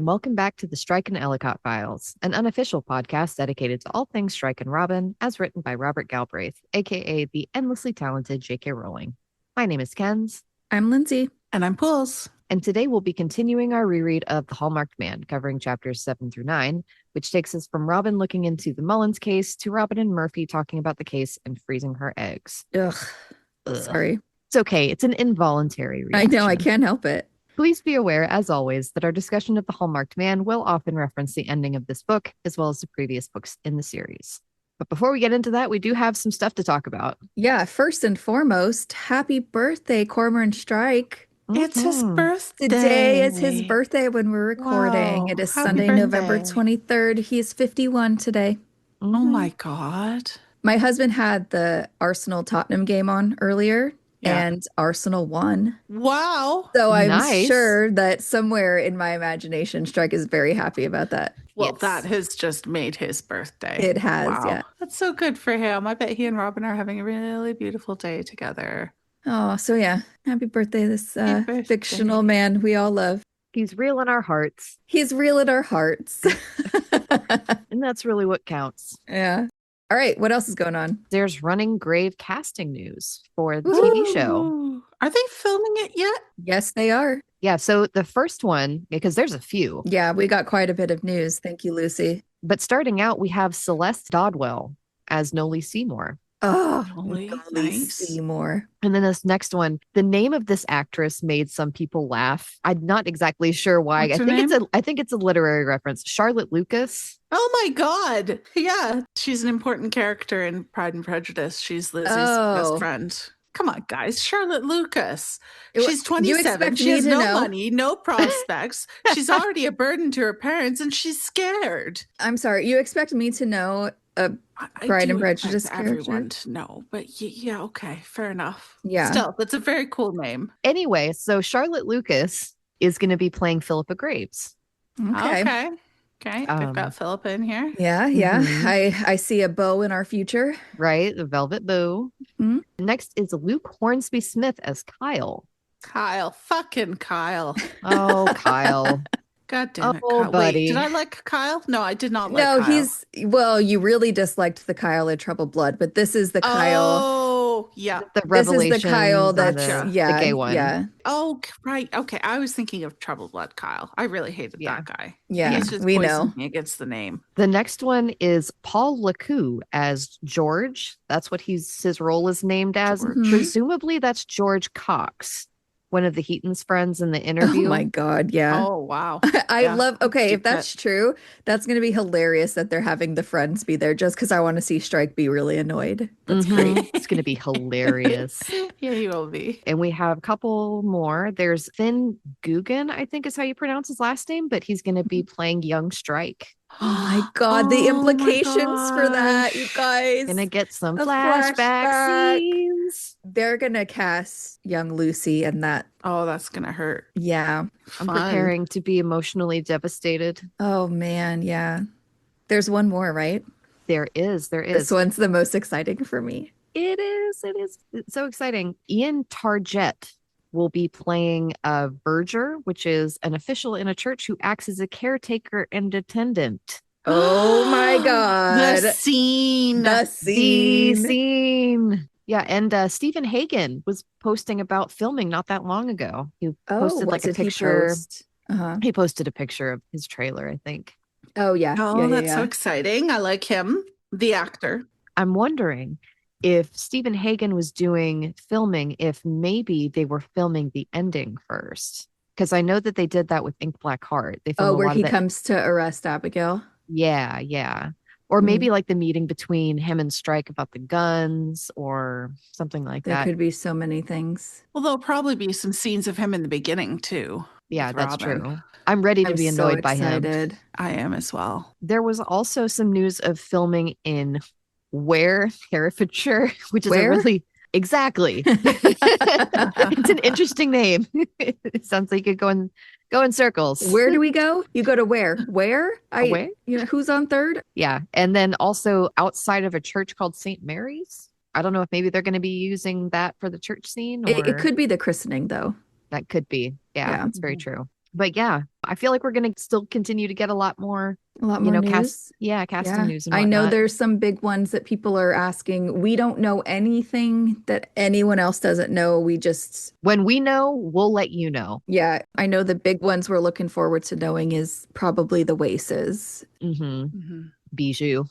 and welcome back to the Strike and Ellicott Files, an unofficial podcast dedicated to all things Strike and Robin, as written by Robert Galbraith, aka the endlessly talented J.K. Rowling. My name is Kenz. I'm Lindsay. And I'm Pools. And today we'll be continuing our reread of The Hallmarked Man, covering chapters 7 through 9, which takes us from Robin looking into the Mullins case to Robin and Murphy talking about the case and freezing her eggs. Ugh. Sorry. It's okay. It's an involuntary reaction. I know. I can't help it. Please be aware, as always, that our discussion of The Hallmarked Man will often reference the ending of this book, as well as the previous books in the series. But before we get into that, we do have some stuff to talk about. Yeah, first and foremost, happy birthday, Cormoran Strike. It's his birthday. Today is his birthday when we're recording. Wow. It is Happy Sunday, birthday. November 23rd. He's 51 today. Oh my God. My husband had the Arsenal-Tottenham game on earlier. Yeah. And Arsenal won. Wow. So I'm Nice. sure that somewhere in my imagination, Strike is very happy about that. Well, Yes. that has just made his birthday. It has, Wow. yeah. That's so good for him. I bet he and Robin are having a really beautiful day together. Oh, so yeah. Happy birthday, this Happy birthday. fictional man we all love. He's real in our hearts, He's real in our hearts. and that's really what counts. Yeah. All right. What else is going on? There's running grave casting news for the TV show. Ooh. Are they filming it yet? Yes, they are. Yeah, so the first one, because there's a few, Yeah, we got quite a bit of news. Thank you, Lucy. but starting out, we have Celeste Dodwell as Noli Seymour. Oh, Golly, golly nice. Seymour. And then this next one, the name of this actress made some people laugh. I'm not exactly sure why. What's her I think it's a literary reference. Charlotte Lucas. Oh my God. Yeah. She's an important character in Pride and Prejudice. She's Lizzie's Oh. best friend. Come on, guys. Charlotte Lucas. It- She's you 27. expect She me has to no know? money, no prospects. She's already a burden to her parents, and she's scared. I'm sorry. You expect me to know I Pride do and Prejudice expect everyone character? to know, but yeah, okay, fair enough. Yeah. Still, that's a very cool name. Anyway, so Charlotte Lucas is going to be playing Philippa Graves. Okay. Okay. Um, We've got Philippa in here. Yeah, yeah. Mhm. I see a bow in our future. Right? The Velvet Boo. Mhm. Next is Luke Hornsby Smith as Kyle. Kyle. Fucking Kyle. Oh, Kyle. God damn it, Oh, Kyle. buddy. Wait, did I like Kyle? No, I did not like No, Kyle. well, you really disliked the Kyle in Trouble Blood, but this is the Kyle. Oh, yeah. The This Revelation. is the Kyle that's Gotcha. yeah, the gay one. Yeah, Oh, right. Okay. I was thinking of Trouble Blood Kyle. I really hated Yeah. that guy. yeah. He's just We poisoned know. me against the name. The next one is Paul LeCoux as George. That's what his role is named as. George. Mhm. Presumably that's George Cox, one of the Heaton's friends in the Oh interview. my God, yeah. Oh, wow. I Yeah. love. Okay, if Keep that. that's true, that's going to be hilarious that they're having the friends be there just because I want to see Strike be really annoyed. That's Mhm. great. It's going to be hilarious. Yeah, he will be. And we have a couple more. There's Finn Guggen, I think is how you pronounce his last name, but he's going to be playing young Strike. Oh my God, the Oh my implications for that, you gosh. guys. Gonna get some A flashback flashback. scenes. They're gonna cast young Lucy and that. Oh, that's going to hurt. Yeah. I'm Fun. preparing to be emotionally devastated. Oh man, yeah. There's one more, right? There is. This one's the most exciting for me. It is. It's so exciting. Ian Targett will be playing a verger, which is an official in a church who acts as a caretaker and attendant. Oh my God. The scene. The The scene. scene. Yeah, and Stephen Hagen was posting about filming not that long ago. He Oh, posted what like a did he picture. post? Uh-huh. He posted a picture of his trailer, I think. Oh yeah. Oh, yeah, that's so exciting. I like him, the actor. I'm wondering if Stephen Hagen was doing filming, if maybe they were filming the ending first. Because I know that they did that with Ink Black Heart. They filmed Oh, a where lot he of that. comes to arrest Abigail. Yeah, yeah. Or maybe like the meeting between him and Strike about the guns or something like There that. could be so many things. Well, there'll probably be some scenes of him in the beginning, too. Yeah, with that's Robin. true. I'm ready to I'm be so annoyed by him. excited. I am as well. There was also some news of filming in Ware, Herefordshire, which is Where? a really exactly. It's an interesting name. It sounds like you could go in circles. Where do we go? You go to where? Where? Where? You know, who's on third? Yeah. And then also outside of a church called St. Mary's. I don't know if maybe they're going to be using that for the church scene, or It could be the christening though. that could be. Yeah, Yeah. that's very true. But yeah, I feel like we're going to still continue to get a lot more, A lot more news. casting news and I know whatnot. there's some big ones that people are asking. We don't know anything that anyone else doesn't know. We just, When we know, we'll let you know. yeah, I know the big ones we're looking forward to knowing is probably the Waces. Mm-hmm. Bijou.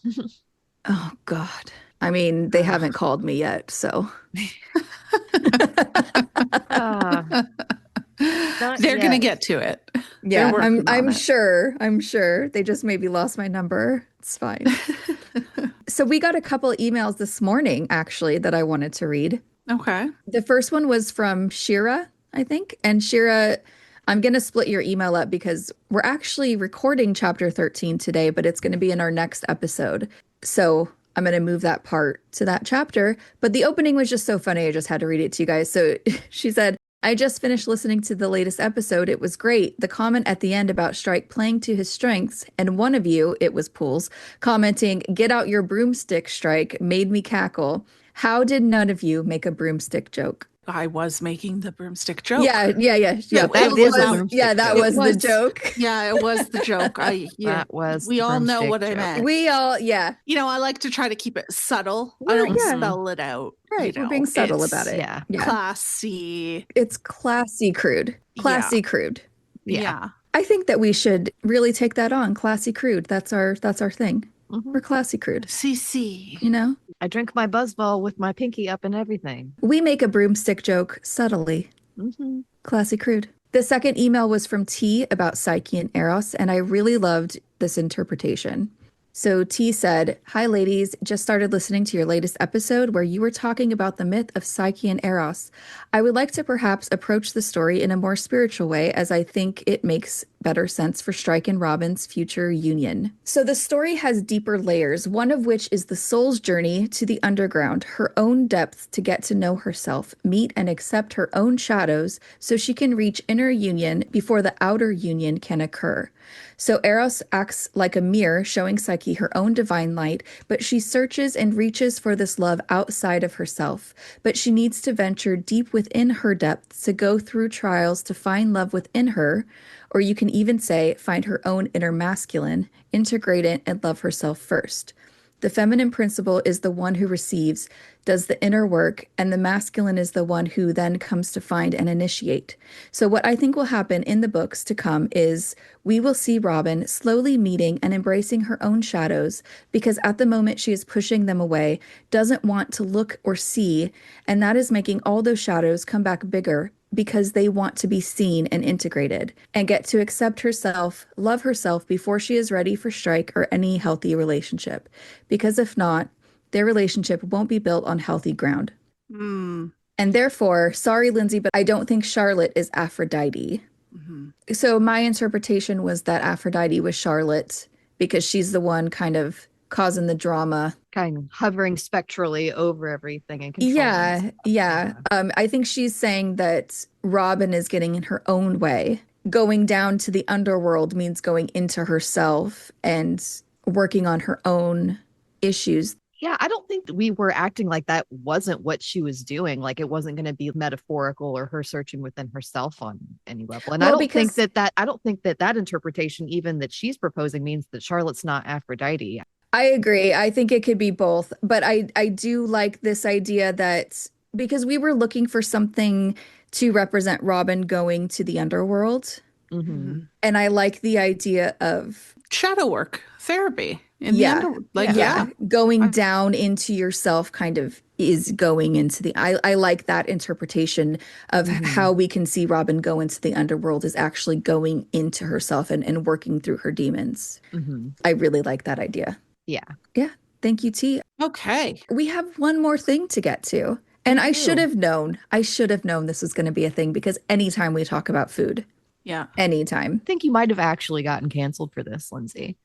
Oh, God. I mean, they haven't called me yet, so. They're going to get to it. Yeah, They're working on I'm it. sure. I'm sure. They just maybe lost my number. It's fine. So we got a couple emails this morning, actually, that I wanted to read. Okay. The first one was from Shira, I think. And Shira, I'm going to split your email up because we're actually recording chapter 13 today, but it's going to be in our next episode. So I'm going to move that part to that chapter. But the opening was just so funny. I just had to read it to you guys. So she said, I just finished listening to the latest episode. It was great. The comment at the end about Strike playing to his strengths, and one of you, it was Pools, commenting, get out your broomstick, Strike, made me cackle. How did none of you make a broomstick joke? I was making the broomstick joke. Yeah. It That was is a out. broomstick Yeah, that joke. was the joke. Yeah, it was the joke. That was we the all know broomstick what I joke. meant. We all, yeah. You know, I like to try to keep it subtle. I Well, don't yeah. spell it out. Right. You We're know, being subtle it's about it. Yeah. classy. It's classy crude. Classy crude. Yeah. I think that we should really take that on. Classy crude. That's our thing. Mhm. We're classy crude. CC. You know? I drink my buzzball with my pinky up and everything. We make a broomstick joke subtly. Mm-hmm. Classy crude. The second email was from T about Psyche and Eros, and I really loved this interpretation. So T said, hi, ladies. Just started listening to your latest episode where you were talking about the myth of Psyche and Eros. I would like to perhaps approach the story in a more spiritual way, as I think it makes better sense for Strike and Robin's future union. So the story has deeper layers, one of which is the soul's journey to the underground, her own depth to get to know herself, meet and accept her own shadows so she can reach inner union before the outer union can occur. So Eros acts like a mirror, showing Psyche her own divine light, but she searches and reaches for this love outside of herself. But she needs to venture deep within her depths to go through trials to find love within her, or you can even say find her own inner masculine, integrate it, and love herself first. The feminine principle is the one who receives, does the inner work, and the masculine is the one who then comes to find and initiate. So what I think will happen in the books to come is we will see Robin slowly meeting and embracing her own shadows, because at the moment she is pushing them away, doesn't want to look or see, and that is making all those shadows come back bigger because they want to be seen and integrated and get to accept herself, love herself before she is ready for Strike or any healthy relationship. Because if not, their relationship won't be built on healthy ground. Mm. And therefore, sorry, Lindsay, but I don't think Charlotte is Aphrodite. Mm-hmm. So my interpretation was that Aphrodite was Charlotte because she's the one kind of causing the drama. Kind of hovering spectrally over everything and controlling stuff. Yeah. I think she's saying that Robin is getting in her own way. Going down to the underworld means going into herself and working on her own issues. Yeah, I don't think we were acting like that wasn't what she was doing. Like it wasn't going to be metaphorical or her searching within herself on any level. And Well, I don't think that interpretation, even that she's proposing, means that Charlotte's not Aphrodite. I agree. I think it could be both. But I do like this idea that because we were looking for something to represent Robin going to the underworld. Mm-hmm. And I like the idea of shadow work, therapy. Going down into yourself kind of is going into the I like that interpretation of how we can see Robin go into the underworld is actually going into herself and working through her demons. I really like that idea. Yeah. Thank you, T. Okay. We have one more thing to get to. And I should have known this was going to be a thing because anytime we talk about food. Yeah. Anytime. I think you might have actually gotten canceled for this, Lindsay.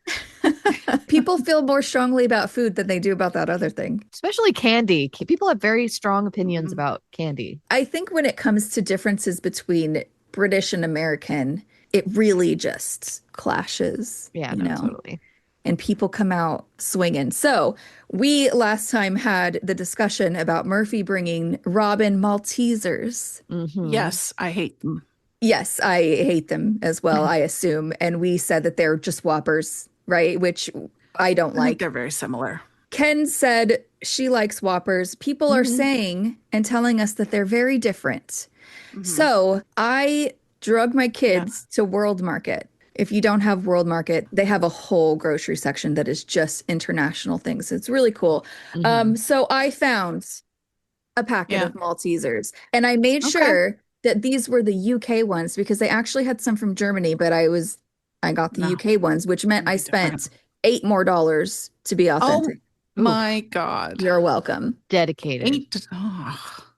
People feel more strongly about food than they do about that other thing. Especially candy. People have very strong opinions about candy. I think when it comes to differences between British and American, it really just clashes. Yeah, totally. And people come out swinging. So we last time had the discussion about Murphy bringing Robin Maltesers. Yes, I hate them. Yes, I hate them as well, I assume. And we said that they're just Whoppers, right? Which I don't I think like. they're very similar. Ken said she likes Whoppers. People are saying and telling us that they're very different. Mhm. So I drug my Yeah. kids to World Market. If you don't have World Market, they have a whole grocery section that is just international things. It's really cool. Mhm. So I found a packet Yeah. of Maltesers and I made Okay. sure that these were the UK ones because they actually had some from Germany, but I got the No, UK ones, which meant I be different. spent $8 more to be Oh authentic. my God. You're welcome. Dedicated.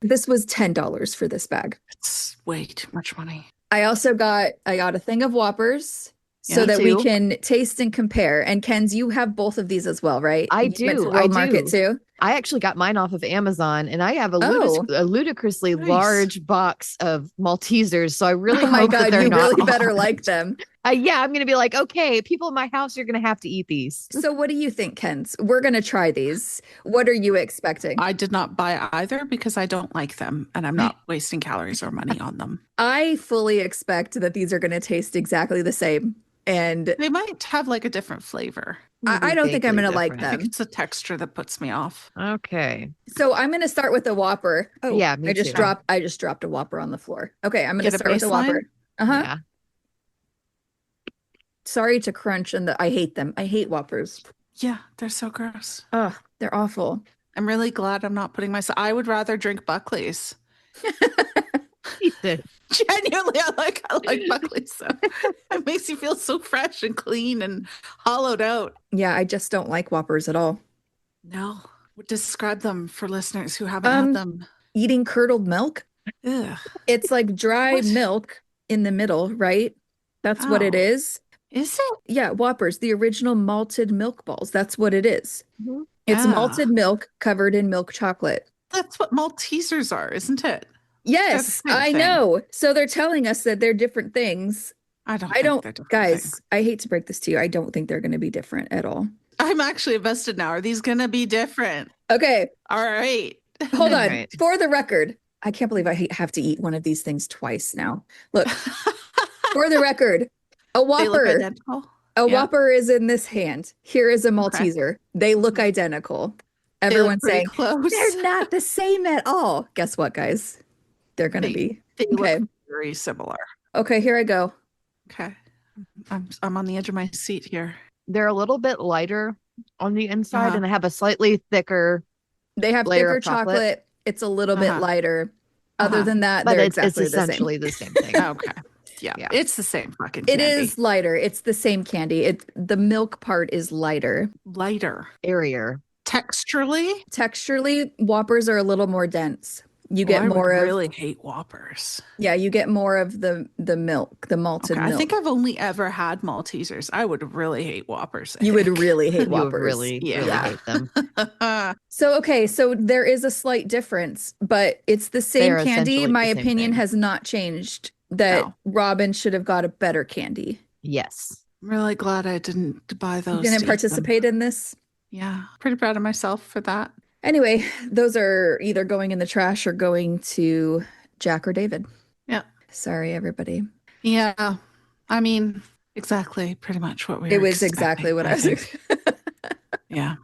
This was $10 for this bag. It's way too much money. I got a thing of Whoppers so Yeah. that we Too. can taste and compare. And Ken's, you have both of these as well, right? I You went to do. I World Market do. too? I actually got mine off of Amazon and I have Oh, a ludicrously Nice. large box of Maltesers. So I really oh my hope that God, they're you not really better odd. like them. Yeah, I'm going to be like, okay, people in my house are going to have to eat these. So what do you think, Ken's? We're gonna try these. What are you expecting? I did not buy either because I don't like them and I'm not wasting calories or money on them. I fully expect that these are gonna taste exactly the same. And They might have like a different flavor. I don't think I'm Vaguely gonna like different. I think them. it's the texture that puts me off. Okay. So I'm gonna start with the Whopper. Oh, Yeah, me too. I just dropped a Whopper on the floor. Okay, I'm gonna Get a start with the baseline? Whopper. Uh-huh. Yeah. Sorry to crunch and I hate them. I hate Whoppers. Yeah, they're so gross. Oh, they're awful. I'm really glad I'm not putting myself. I would rather drink Buckley's. Ethan. Genuinely, I like Buckley's. So it makes you feel so fresh and clean and hollowed out. Yeah, I just don't like Whoppers at all. No, describe them for listeners who haven't Um, had them. Eating curdled milk. Ugh. It's like dry What? milk in the middle, right? That's what it Oh, is. is it? Yeah, Whoppers, the original malted milk balls. That's what it is. Mhm. It's Yeah. malted milk covered in milk chocolate. That's what Maltesers are, isn't it? Yes, They're the same I thing. know. So they're telling us that they're different things. I don't I think don't, they're different guys, things. I hate to break this to you. I don't think they're going to be different at all. I'm actually invested now. Are these going to be different? Okay, All right. hold on. Right. For the record, I can't believe I have to eat one of these things twice now. Look, for the record, a They look Whopper, identical. a Yeah. Whopper is in this hand. Here is a Malteser. They look identical. They look Everyone's pretty saying close. they're not the same at all. Guess what, guys? They're going to be. They Okay. look very similar. Okay, here I go. Okay. I'm on the edge of my seat here. They're a little bit lighter on the inside Uh-huh. and they have a slightly thicker, They have layer thicker of chocolate. chocolate. It's a little bit Uh-huh. lighter. Other Uh-huh. than that, but they're it's exactly the same. essentially the same thing. Okay. Yeah. Yeah. It's the same fucking It candy. is lighter. It's the same candy. The milk part is lighter. Lighter. Airier. Texturally, Texturally, Whoppers are a little more dense. You get I more would of really hate Whoppers. yeah, you get more of the milk, the malted Okay, milk. I think I've only ever had Maltesers. I would really hate Whoppers. I You would think. really hate You would Whoppers. really, Yeah. really hate them. So there is a slight difference, but it's the same They're candy. essentially My the same opinion thing. has not changed that No. Robin should have got a better candy. Yes. I'm really glad I didn't buy those. You to didn't eat them. participate in this. Yeah, pretty proud of myself for that. Anyway, those are either going in the trash or going to Jack or David. Yeah. Sorry, everybody. Yeah, I mean, exactly, pretty much what we It were was exactly expecting, what I was. think. Yeah,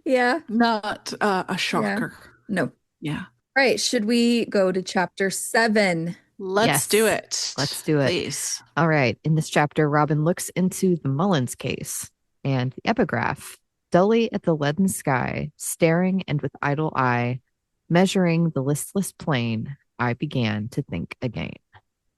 Yeah. not a shocker. No. All Yeah. right. Should we go to chapter 7? Let's Yes. do it. Let's do it. Please. All right. In this chapter, Robin looks into the Mullins case and the epigraph. Dully at the leaden sky, staring and with idle eye, measuring the listless plain, I began to think again.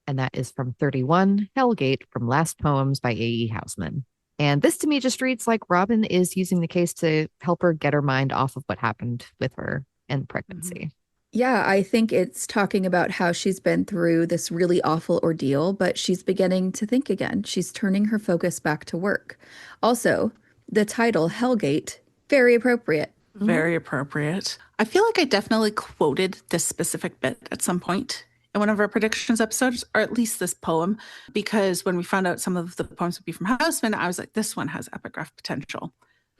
And that is from 31, Hellgate, from Last Poems by A.E. Housman. And this to me just reads like Robin is using the case to help her get her mind off of what happened with her and pregnancy. Yeah, I think it's talking about how she's been through this really awful ordeal, but she's beginning to think again. She's turning her focus back to work. Also, the title, Hellgate, very appropriate. Very appropriate. I feel like I definitely quoted this specific bit at some point in one of our predictions episodes, or at least this poem, because when we found out some of the poems would be from Houseman, I was like, this one has epigraph potential.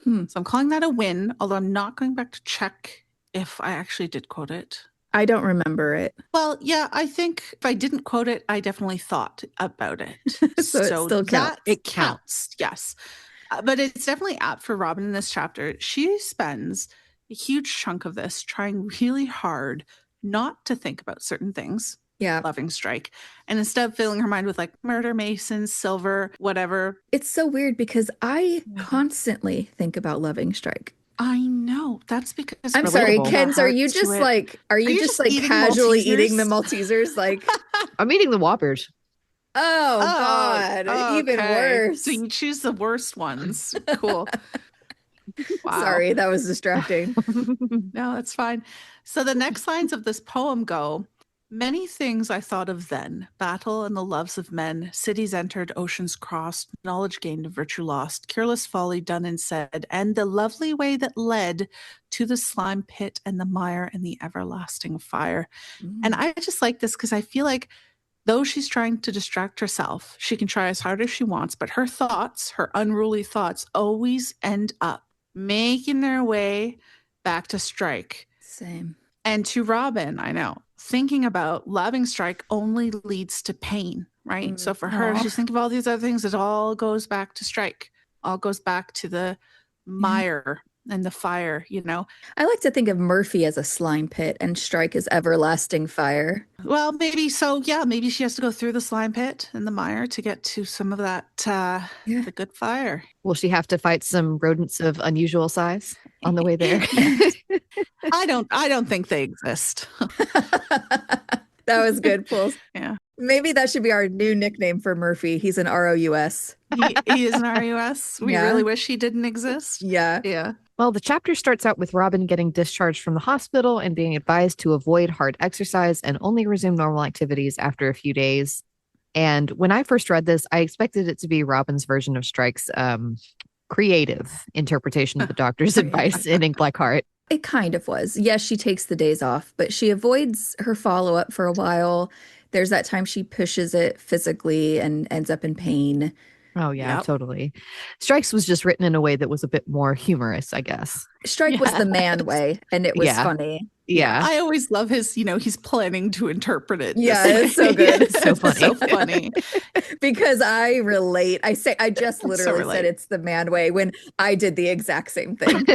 Hmm. So I'm calling that a win, although I'm not going back to check if I actually did quote it. I don't remember it. Well, yeah, I think if I didn't quote it, I definitely thought about it. So it still counts. It counts, yes. But it's definitely apt for Robin in this chapter. She spends a huge chunk of this trying really hard not to think about certain things. Yeah. Loving Strike. And instead of filling her mind with like murder, Mason, Silver, whatever. It's so weird because I constantly think about Loving Strike. I know. That's because I'm sorry, Kens, are you just like casually eating the Maltesers? Like I'm eating the Whoppers. Oh God. Okay. Even worse. So you choose the worst ones. Cool. Wow. Sorry, that was distracting. No, that's fine. So the next lines of this poem go, many things I thought of then, battle and the loves of men, cities entered, oceans crossed, knowledge gained and virtue lost, careless folly done and said, and the lovely way that led to the slime pit and the mire and the everlasting fire. And I just like this because I feel like though she's trying to distract herself, she can try as hard as she wants, but her thoughts, her unruly thoughts, always end up making their way back to Strike. Same. And to Robin, I know, thinking about loving Strike only leads to pain, right? So for her, she's thinking of all these other things. It all goes back to Strike, all goes back to the mire and the fire, you know? I like to think of Murphy as a slime pit and Strike as everlasting fire. Well, maybe so. Yeah, maybe she has to go through the slime pit and the mire to get to some of that, the good fire. Will she have to fight some rodents of unusual size on the way there? I don't think they exist. That was good, Pulse. Yeah. Maybe that should be our new nickname for Murphy. He's an ROUS. He is an RUS. We really wish he didn't exist. Yeah. Yeah. Well, the chapter starts out with Robin getting discharged from the hospital and being advised to avoid hard exercise and only resume normal activities after a few days. And when I first read this, I expected it to be Robin's version of Strike's creative interpretation of the doctor's advice in Ink Black Heart. It kind of was. Yes, she takes the days off, but she avoids her follow-up for a while. There's that time she pushes it physically and ends up in pain. Oh, yeah, totally. Strike's was just written in a way that was a bit more humorous, I guess. Strike was the man way, and it was funny. Yeah. I always love his, he's planning to interpret it. Yeah, it's so good. It's so funny. So funny. Because I relate. I just literally said it's the man way when I did the exact same thing.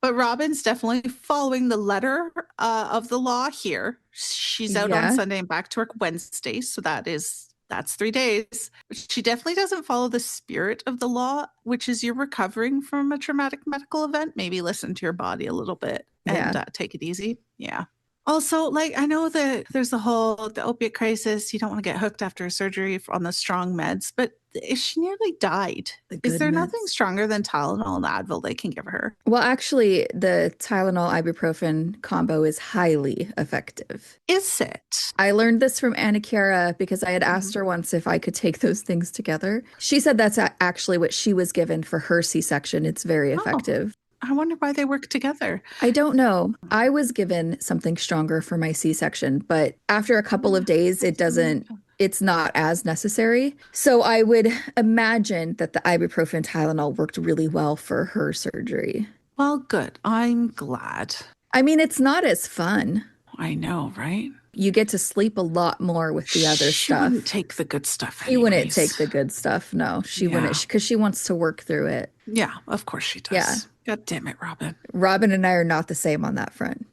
But Robin's definitely following the letter of the law here. She's out on Sunday and back to work Wednesday. So that's 3 days. She definitely doesn't follow the spirit of the law, which is you're recovering from a traumatic medical event. Maybe listen to your body a little bit and take it easy. Yeah. Also, I know that there's the opiate crisis. You don't want to get hooked after a surgery on the strong meds, but she nearly died. Is there nothing stronger than Tylenol and Advil they can give her? Well, actually, the Tylenol ibuprofen combo is highly effective. Is it? I learned this from Anna Chiara because I had asked her once if I could take those things together. She said that's actually what she was given for her C-section. It's very effective. I wonder why they work together. I don't know. I was given something stronger for my C-section, but after a couple of days, it's not as necessary. So I would imagine that the ibuprofen Tylenol worked really well for her surgery. Well, good. I'm glad. I mean, it's not as fun. I know, right? You get to sleep a lot more with the other stuff. She wouldn't take the good stuff anyways. She wouldn't take the good stuff. No, she wouldn't, because she wants to work through it. Yeah, of course she does. Yeah. God damn it, Robin. Robin and I are not the same on that front.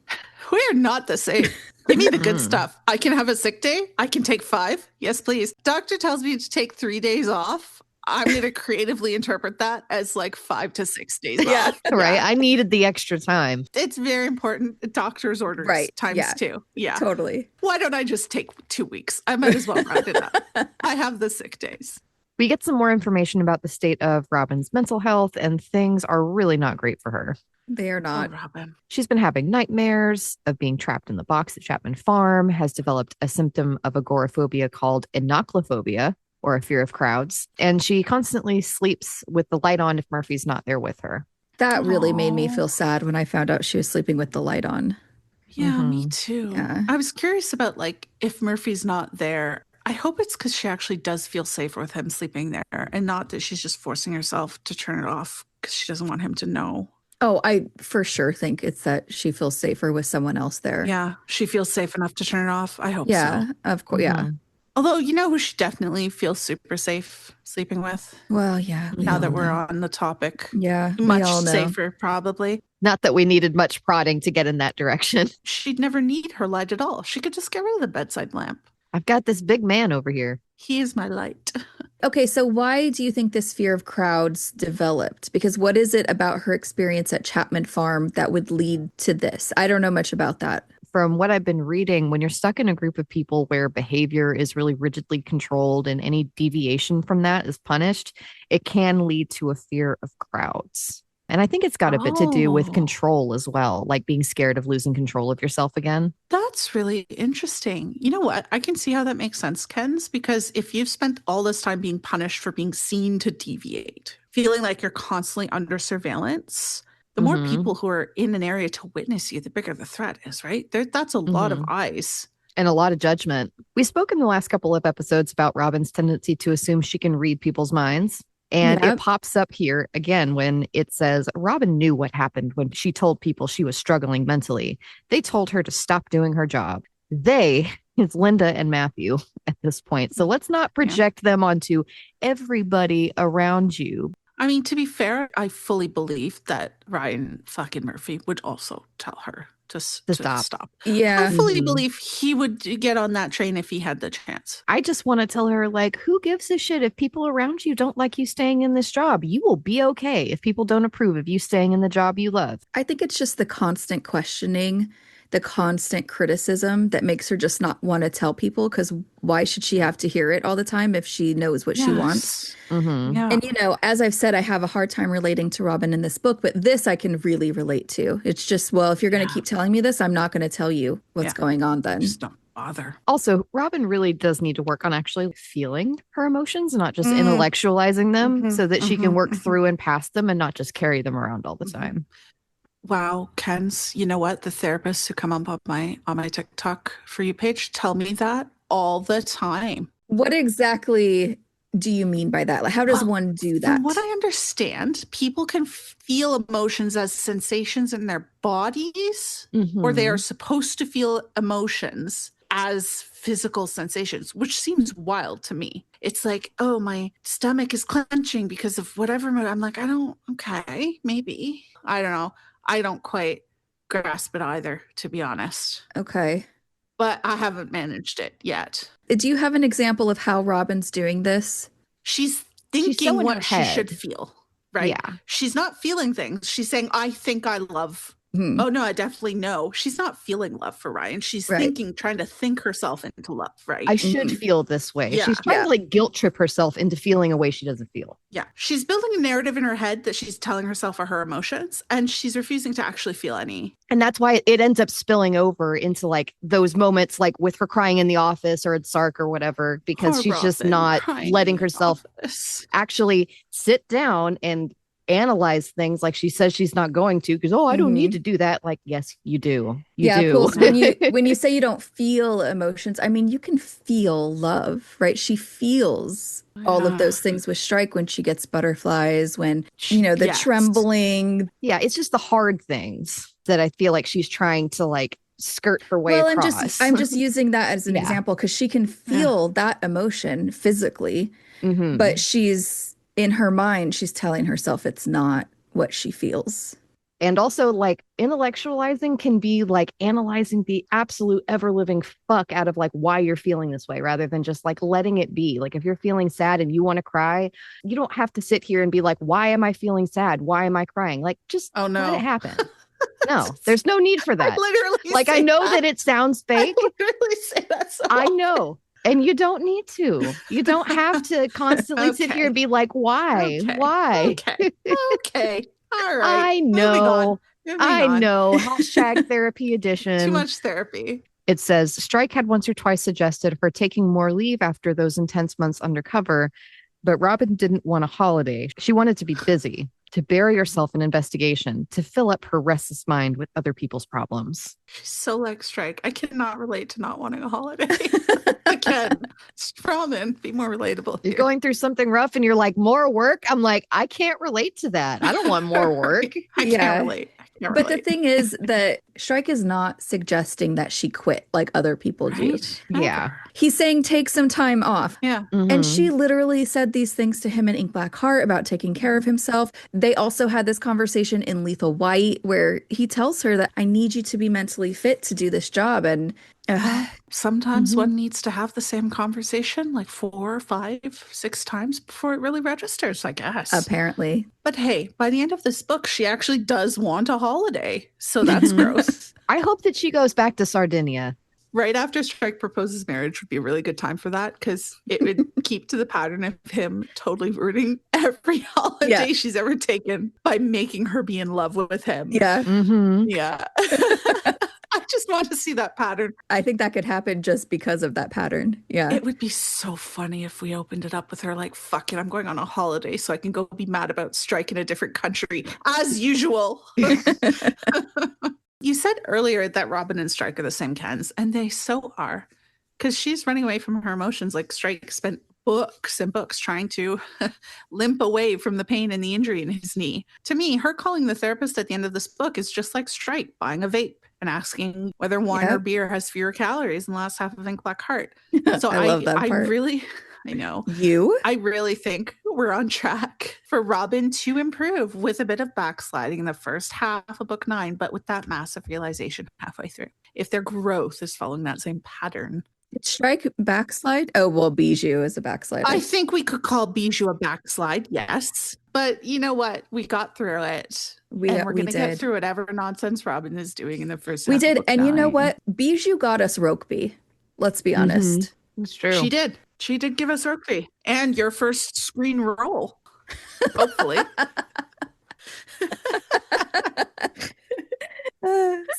We're not the same. Give me the good stuff. I can have a sick day. I can take 5. Yes, please. Doctor tells me to take 3 days off. I'm going to creatively interpret that as 5 to 6 days off. Right. I needed the extra time. It's very important. Doctor's orders times 2. Yeah. Totally. Why don't I just take 2 weeks? I might as well round it up. I have the sick days. We get some more information about the state of Robin's mental health, and things are really not great for her. They are not. Oh, Robin. She's been having nightmares of being trapped in the box at Chapman Farm, has developed a symptom of agoraphobia called inoculophobia, or a fear of crowds, and she constantly sleeps with the light on if Murphy's not there with her. That really made me feel sad when I found out she was sleeping with the light on. Yeah, me too. Yeah. I was curious about if Murphy's not there. I hope it's because she actually does feel safer with him sleeping there and not that she's just forcing herself to turn it off because she doesn't want him to know. Oh, I for sure think it's that she feels safer with someone else there. Yeah, she feels safe enough to turn it off. I hope so. Yeah, of course. Yeah. Mhm. Although, you know who she definitely feels super safe sleeping with? Well, yeah, we Now all that we're know. on the topic. Yeah, we Much all know. safer, probably. Not that we needed much prodding to get in that direction. She'd never need her light at all. She could just get rid of the bedside lamp. I've got this big man over here. He is my light. Okay, so why do you think this fear of crowds developed? Because what is it about her experience at Chapman Farm that would lead to this? I don't know much about that. From what I've been reading, when you're stuck in a group of people where behavior is really rigidly controlled and any deviation from that is punished, it can lead to a fear of crowds. And I think it's got a bit to do with Oh, control as well, like being scared of losing control of yourself again. that's really interesting. You know what? I can see how that makes sense, Ken's, because if you've spent all this time being punished for being seen to deviate, feeling like you're constantly under surveillance, the more Hmm. people who are in an area to witness you, the bigger the threat is, right? That's a lot of Hmm. eyes. And a lot of judgment. We spoke in the last couple of episodes about Robin's tendency to assume she can read people's minds. And it Yeah. pops up here again when it says Robin knew what happened when she told people she was struggling mentally. They told her to stop doing her job. They is Linda and Matthew at this point. So let's not Yeah. project them onto everybody around you. I mean, to be fair, I fully believe that Ryan fucking Murphy would also tell her to Stop. stop. Yeah. I fully Mhm. believe he would get on that train if he had the chance. I just want to tell her, like, who gives a shit if people around you don't like you staying in this job? You will be okay if people don't approve of you staying in the job you love. I think it's just the constant questioning, the constant criticism that makes her just not want to tell people because why should she have to hear it all the time if she knows what she wants? Hmm. Yeah. And, as I've said, I have a hard time relating to Robin in this book, but this I can really relate to. It's just, well, if you're going to Yeah. keep telling me this, I'm not going to tell you what's Yeah. going on then. Just don't bother. Also, Robin really does need to work on actually feeling her emotions, not just Mm. intellectualizing them, Mhm, so that she can mhm, work mhm. through and past them and not just carry them around all the Mhm. time. Wow, Ken's, you know what? The therapists who come up on my TikTok for you page tell me that all the time. What exactly do you mean by that? Like, how does Well, one do From that? what I understand, people can feel emotions as sensations in their bodies, or they are Mhm. supposed to feel emotions as physical sensations, which seems wild to me. It's like, oh, my stomach is clenching because of whatever. I'm like, okay, maybe. I don't know. I don't quite grasp it either, to be honest. Okay. But I haven't managed it yet. Do you have an example of how Robin's doing this? She's She's thinking so in her what she should head. feel, right? Yeah. She's not feeling things. She's saying, I think I love. Hmm. Oh, no, I definitely know. She's not feeling love for Ryan. She's Right. trying to think herself into love, right? I should Mhm. feel this way. Yeah. She's trying Yeah. to like guilt trip herself into feeling a way she doesn't feel. Yeah. She's building a narrative in her head that she's telling herself are her emotions, and she's refusing to actually feel any. And that's why it ends up spilling over into like those moments, like with her crying in the office or at Sark or whatever, because Poor she's just Robin not crying letting in the herself office. actually sit down and analyze things like she says she's not going to, because I don't need Mhm. to do that. Like, yes, you do. You Yeah, do. Pools, when you say you don't feel emotions, I mean you can feel love, right? She feels all of Yeah. those things with Strike when she gets butterflies, when the Yes. trembling. Yeah, it's just the hard things that I feel like she's trying to like skirt her way Well, across. I'm just using that as an Yeah. example because she can feel that emotion physically, Mhm. but she's in her mind, she's telling herself it's not what she feels. And also, like, intellectualizing can be like analyzing the absolute ever living fuck out of like why you're feeling this way rather than just like letting it be. Like, if you're feeling sad and you want to cry, you don't have to sit here and be like, why am I feeling sad? Why am I crying? Like, just Oh, no. let it happen. No, there's no need for that. I literally Like, I say know that it sounds fake. I literally say that so I often. know. And you don't need to. You don't have to constantly sit here and be like, why? Okay. Why? Okay. Okay. All right. I Moving know. on. Moving I on. know. Hashtag therapy edition. Too much therapy. It says Strike had once or twice suggested her taking more leave after those intense months undercover, but Robin didn't want a holiday. She wanted to be busy. to bury herself in investigation, to fill up her restless mind with other people's problems. She's so like Strike. I cannot relate to not wanting a holiday. Again, Strawman, be more relatable. You're going through something rough and you're like, more work? I'm like, I can't relate to that. I don't want more work. I can't relate. But the thing is that Strike is not suggesting that she quit like other people do. Yeah. He's saying take some time off. Yeah. And she literally said these things to him in Ink Black Heart about taking care of himself. They also had this conversation in Lethal White where he tells her that I need you to be mentally fit to do this job. And sometimes one needs to have the same conversation like 4, 5, 6 times before it really registers, I guess. Apparently. But hey, by the end of this book, she actually does want a holiday. So that's gross. I hope that she goes back to Sardinia. Right after Strike proposes marriage would be a really good time for that, because it would keep to the pattern of him totally ruining every holiday she's ever taken by making her be in love with him. Yeah. Yeah. I just want to see that pattern. I think that could happen just because of that pattern. Yeah. It would be so funny if we opened it up with her like, fuck it, I'm going on a holiday so I can go be mad about Strike in a different country, as usual. You said earlier that Robin and Strike are the same Kens, and they so are. Because she's running away from her emotions like Strike spent books and books trying to limp away from the pain and the injury in his knee. To me, her calling the therapist at the end of this book is just like Strike buying a vape and asking whether wine or beer has fewer calories in the last half of Ink Black Heart. So I love that part. I know. I really think we're on track for Robin to improve with a bit of backsliding in the first half of book 9, but with that massive realization halfway through. If their growth is following that same pattern. Did Strike backslide? Oh, well, Bijou is a backslider. I think we could call Bijou a backslide, yes. But you know what? We got through it. And we're going to get through whatever nonsense Robin is doing in the first half. We did. Of book and 9. You know what? Bijou got us Rokeby. Let's be honest. It's true. She did. She did give us Rokeby. And your first screen role. Hopefully.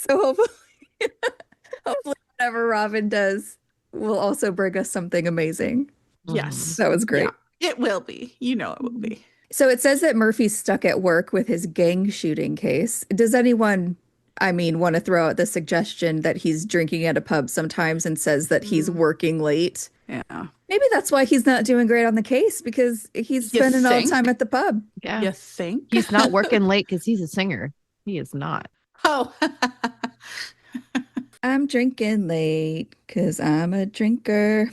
So hopefully whatever Robin does will also bring us something amazing. Yes. That was great. Yeah, it will be. You know it will be. So it says that Murphy's stuck at work with his gang shooting case. Does anyone, want to throw out the suggestion that he's drinking at a pub sometimes and says that he's working late? Yeah. Maybe that's why he's not doing great on the case, because he's spending all the time at the pub. Yeah. You think? He's not working late because he's a singer. He is not. Oh. I'm drinking late because I'm a drinker.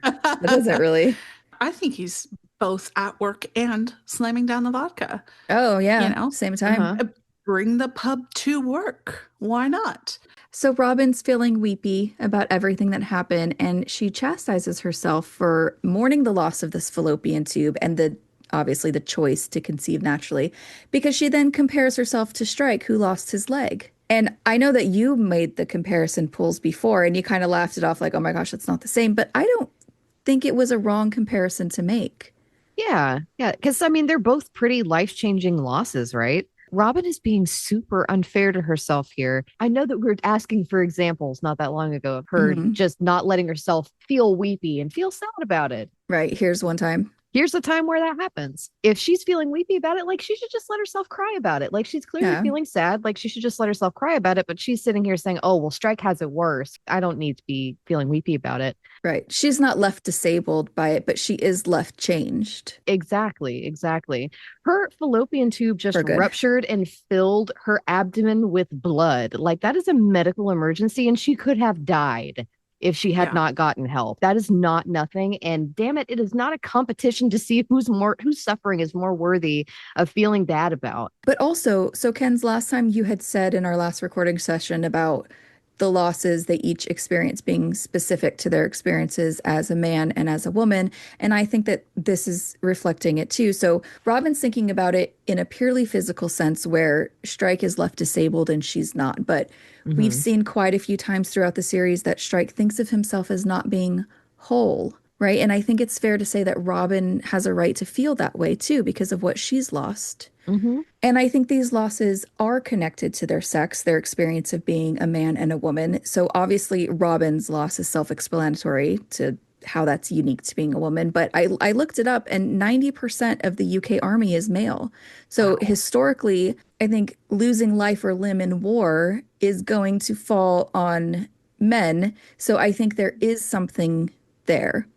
That doesn't really. I think he's both at work and slamming down the vodka. Oh, yeah. You know? Same time. Bring the pub to work. Why not? So Robin's feeling weepy about everything that happened, and she chastises herself for mourning the loss of this fallopian tube and obviously the choice to conceive naturally, because she then compares herself to Strike, who lost his leg. And I know that you made the comparison pulls before and you kind of laughed it off like, oh my gosh, it's not the same. But I don't think it was a wrong comparison to make. Yeah. Because, they're both pretty life-changing losses, right? Robin is being super unfair to herself here. I know that we were asking for examples not that long ago of her just not letting herself feel weepy and feel sad about it. Right. Here's one time. Here's the time where that happens. If she's feeling weepy about it, like, she should just let herself cry about it. Like, she's clearly feeling sad. Like, she should just let herself cry about it. But she's sitting here saying, oh, well, Strike has it worse. I don't need to be feeling weepy about it. Right. She's not left disabled by it, but she is left changed. Exactly. Her fallopian tube just ruptured and filled her abdomen with blood. Like, that is a medical emergency, and she could have died if she had not gotten help. That is not nothing. And damn it, it is not a competition to see whose suffering is more worthy of feeling bad about. But also, so Ken's, last time you had said in our last recording session about the losses they each experience being specific to their experiences as a man and as a woman. And I think that this is reflecting it too. So Robin's thinking about it in a purely physical sense where Strike is left disabled and she's not. But we've seen quite a few times throughout the series that Strike thinks of himself as not being whole, right? And I think it's fair to say that Robin has a right to feel that way too because of what she's lost. And I think these losses are connected to their sex, their experience of being a man and a woman. So obviously Robin's loss is self-explanatory to how that's unique to being a woman, but I looked it up and 90% of the UK army is male. So historically, I think losing life or limb in war is going to fall on men. So I think there is something there.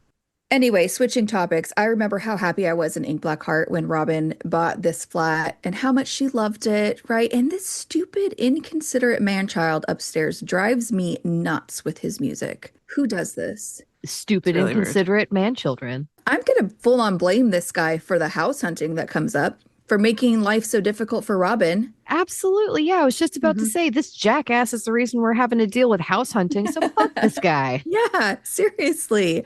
Anyway, switching topics, I remember how happy I was in Ink Black Heart when Robin bought this flat and how much she loved it, right? And this stupid, inconsiderate man-child upstairs drives me nuts with his music. Who does this? Stupid, really inconsiderate man children. I'm gonna full on blame this guy for the house hunting that comes up, for making life so difficult for Robin. Absolutely. Yeah, I was just about to say this jackass is the reason we're having to deal with house hunting. So fuck this guy. Yeah, seriously.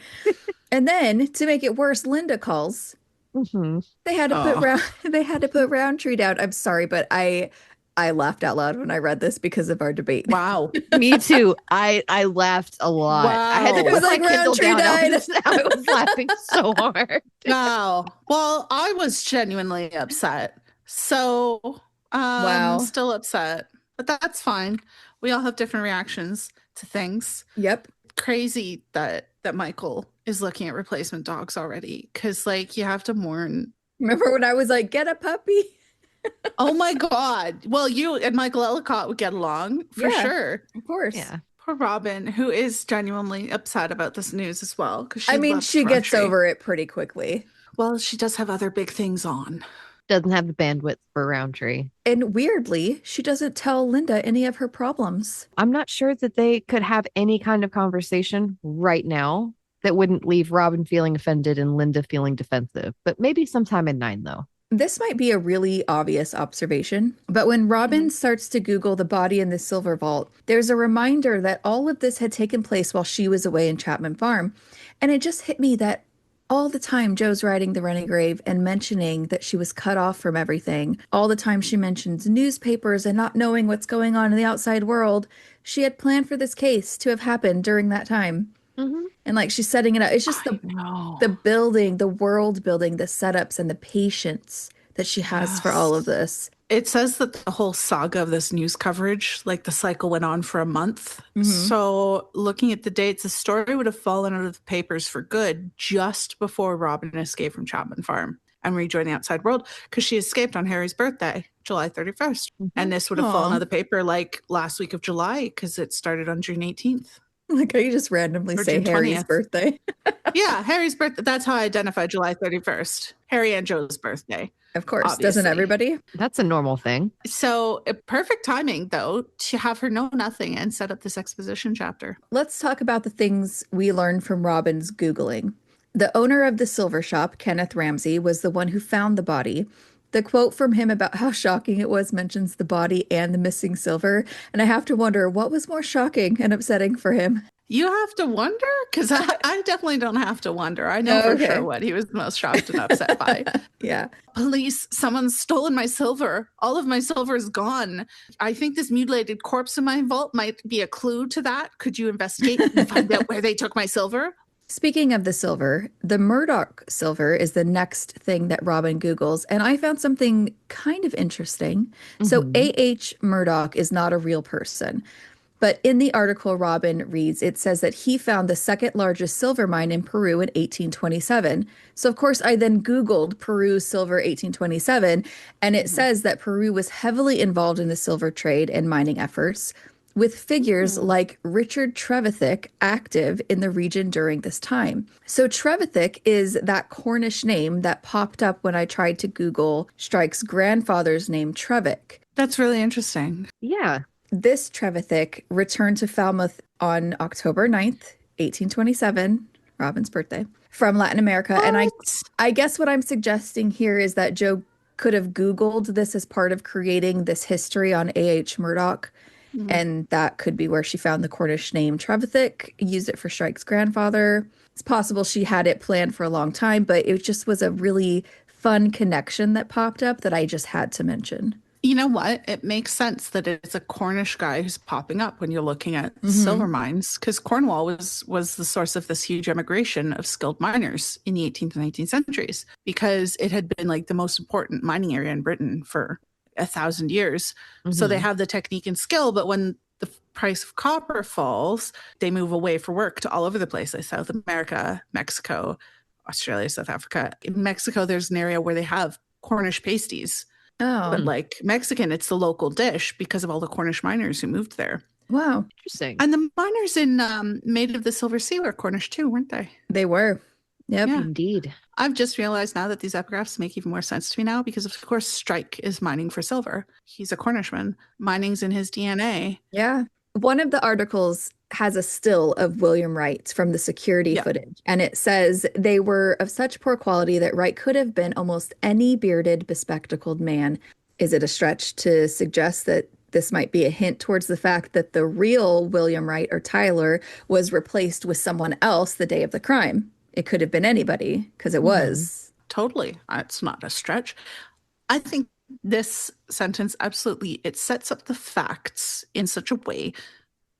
And then to make it worse, Linda calls. They had to put Roundtree down. I'm sorry, but I laughed out loud when I read this because of our debate. Wow. Me too. I laughed a lot. Wow. I had to It put was my like Kindle Roundtree down. died. I was laughing so hard. Wow. Well, I was genuinely upset. So, Wow. still upset, but that's fine. We all have different reactions to things. Yep. Crazy that Michael is looking at replacement dogs already, because like you have to mourn. Remember when I was like, get a puppy? Oh my God. Well, you and Michael Ellicott would get along for Yeah. sure. Of course. Yeah. Poor Robin, who is genuinely upset about this news as well, because I mean, she gets over it pretty quickly. Well, she does have other big things on. Doesn't have the bandwidth for Roundtree. And weirdly, she doesn't tell Linda any of her problems. I'm not sure that they could have any kind of conversation right now that wouldn't leave Robin feeling offended and Linda feeling defensive. But maybe sometime in 9, though. This might be a really obvious observation, but when Robin starts to Google the body in the silver vault, there's a reminder that all of this had taken place while she was away in Chapman Farm. And it just hit me that all the time Joe's riding the running grave and mentioning that she was cut off from everything. All the time she mentions newspapers and not knowing what's going on in the outside world. She had planned for this case to have happened during that time. And like she's setting it up. It's just the building, the world building, the setups and the patience that she has for all of this. It says that the whole saga of this news coverage, like the cycle went on for a month. So looking at the dates, the story would have fallen out of the papers for good just before Robin escaped from Chapman Farm and rejoined the outside world, because she escaped on Harry's birthday, July 31st. And this would have fallen out of the paper like last week of July, because it started on June 18th. Like, how you just randomly Or say June Harry's 20th. birthday. Yeah, Harry's birthday. That's how I identify July 31st. Harry and Joe's birthday. Of course. Obviously. Doesn't everybody? That's a normal thing. So perfect timing, though, to have her know nothing and set up this exposition chapter. Let's talk about the things we learned from Robin's Googling. The owner of the silver shop, Kenneth Ramsey, was the one who found the body. The quote from him about how shocking it was mentions the body and the missing silver. And I have to wonder, what was more shocking and upsetting for him? You have to wonder? Because I definitely don't have to wonder. I know for sure what he was most shocked and upset by. Yeah. Police, someone's stolen my silver. All of my silver is gone. I think this mutilated corpse in my vault might be a clue to that. Could you investigate and find out where they took my silver? Speaking of the silver, the Murdoch silver is the next thing that Robin Googles, and I found something kind of interesting. So A.H. Murdoch is not a real person. But in the article Robin reads, it says that he found the second largest silver mine in Peru in 1827. So, of course, I then Googled Peru silver 1827, and it says that Peru was heavily involved in the silver trade and mining efforts, with figures like Richard Trevithick active in the region during this time. So Trevithick is that Cornish name that popped up when I tried to Google Strike's grandfather's name, Trevick. That's really interesting. Yeah. This Trevithick returned to Falmouth on October 9th, 1827, Robin's birthday, from Latin America. What? And I guess what I'm suggesting here is that Joe could have Googled this as part of creating this history on A.H. Murdoch. And that could be where she found the Cornish name Trevithick, used it for Strike's grandfather. It's possible she had it planned for a long time, but it just was a really fun connection that popped up that I just had to mention. You know what? It makes sense that it's a Cornish guy who's popping up when you're looking at silver mines, because Cornwall was the source of this huge emigration of skilled miners in the 18th and 19th centuries, because it had been like the most important mining area in Britain for 1,000 years. So they have the technique and skill, but when the price of copper falls, they move away for work to all over the place, like South America, Mexico, Australia, South Africa. In Mexico, there's an area where they have Cornish pasties. Oh, But like Mexican, it's the local dish because of all the Cornish miners who moved there. wow. Interesting. And the miners in Maid of the Silver Sea were Cornish too, weren't they? They were. Yep. Yeah. Indeed. I've just realized now that these epigraphs make even more sense to me now because, of course, Strike is mining for silver. He's a Cornishman. Mining's in his DNA. Yeah. One of the articles has a still of William Wright from the security Yeah. footage, and it says they were of such poor quality that Wright could have been almost any bearded, bespectacled man. Is it a stretch to suggest that this might be a hint towards the fact that the real William Wright or Tyler was replaced with someone else the day of the crime? It could have been anybody because it was. Totally. It's not a stretch. I think this sentence absolutely, it sets up the facts in such a way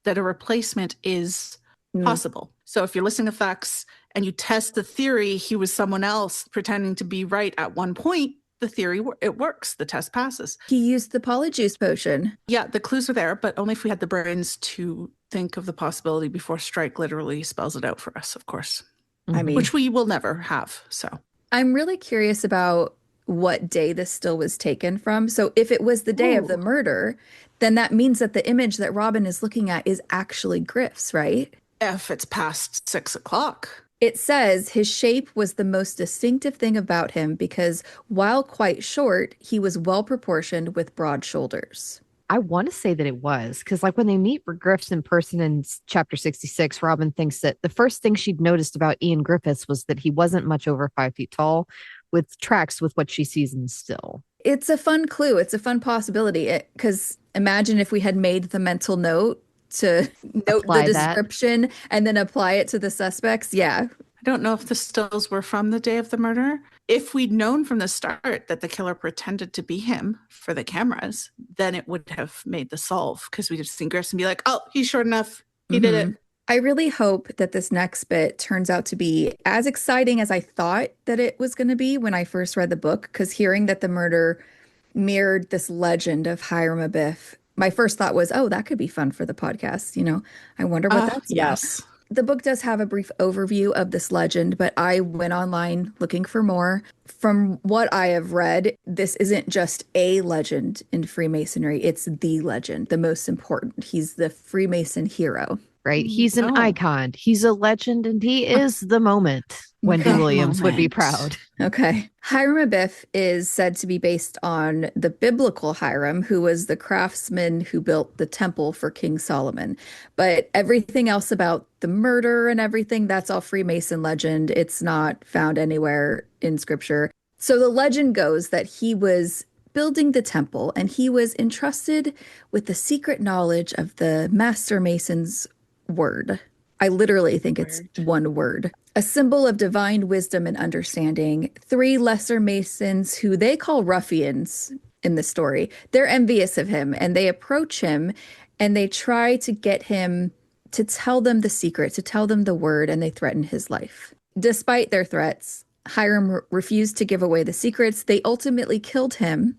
that a replacement is possible. So if you're listening to facts and you test the theory, he was someone else pretending to be right at one point, the theory, it works. The test passes. He used the polyjuice potion. Yeah, the clues were there, but only if we had the brains to think of the possibility before Strike literally spells it out for us, of course. I mean, Which we will never have. So I'm really curious about what day this still was taken from. So if it was the day of the murder, then that means that the image that Robin is looking at is actually Griff's, right? if it's past 6 o'clock. It says his shape was the most distinctive thing about him because while quite short, he was well proportioned with broad shoulders. I want to say that it was because, like, when they meet for Griffiths in person in chapter 66, Robin thinks that the first thing she'd noticed about Ian Griffiths was that he wasn't much over 5 feet tall, with tracks with what she sees in still. It's a fun clue. It's a fun possibility. Because imagine if we had made the mental note to note Apply the that. description and then apply it to the suspects. Yeah. I don't know if the stills were from the day of the murder. If we'd known from the start that the killer pretended to be him for the cameras, then it would have made the solve because we'd have seen Griffiths and be like, oh, he's short enough. He did it. I really hope that this next bit turns out to be as exciting as I thought that it was going to be when I first read the book, because hearing that the murder mirrored this legend of Hiram Abiff, my first thought was, oh, that could be fun for the podcast. You know, I wonder what that's yes. about. The book does have a brief overview of this legend, but I went online looking for more. From what I have read, this isn't just a legend in Freemasonry. It's the legend, the most important. He's the Freemason hero. Right? He's an Oh. icon. He's a legend, and he is the moment. Wendy The Williams would be moment. proud. Okay. Hiram Abiff is said to be based on the biblical Hiram, who was the craftsman who built the temple for King Solomon. But everything else about the murder and everything, that's all Freemason legend. It's not found anywhere in scripture. So the legend goes that he was building the temple and he was entrusted with the secret knowledge of the master mason's word. I literally think it's one word. A symbol of divine wisdom and understanding. 3 lesser masons who they call ruffians in the story. They're envious of him and they approach him and they try to get him to tell them the secret, to tell them the word, and they threaten his life. Despite their threats, Hiram refused to give away the secrets. They ultimately killed him,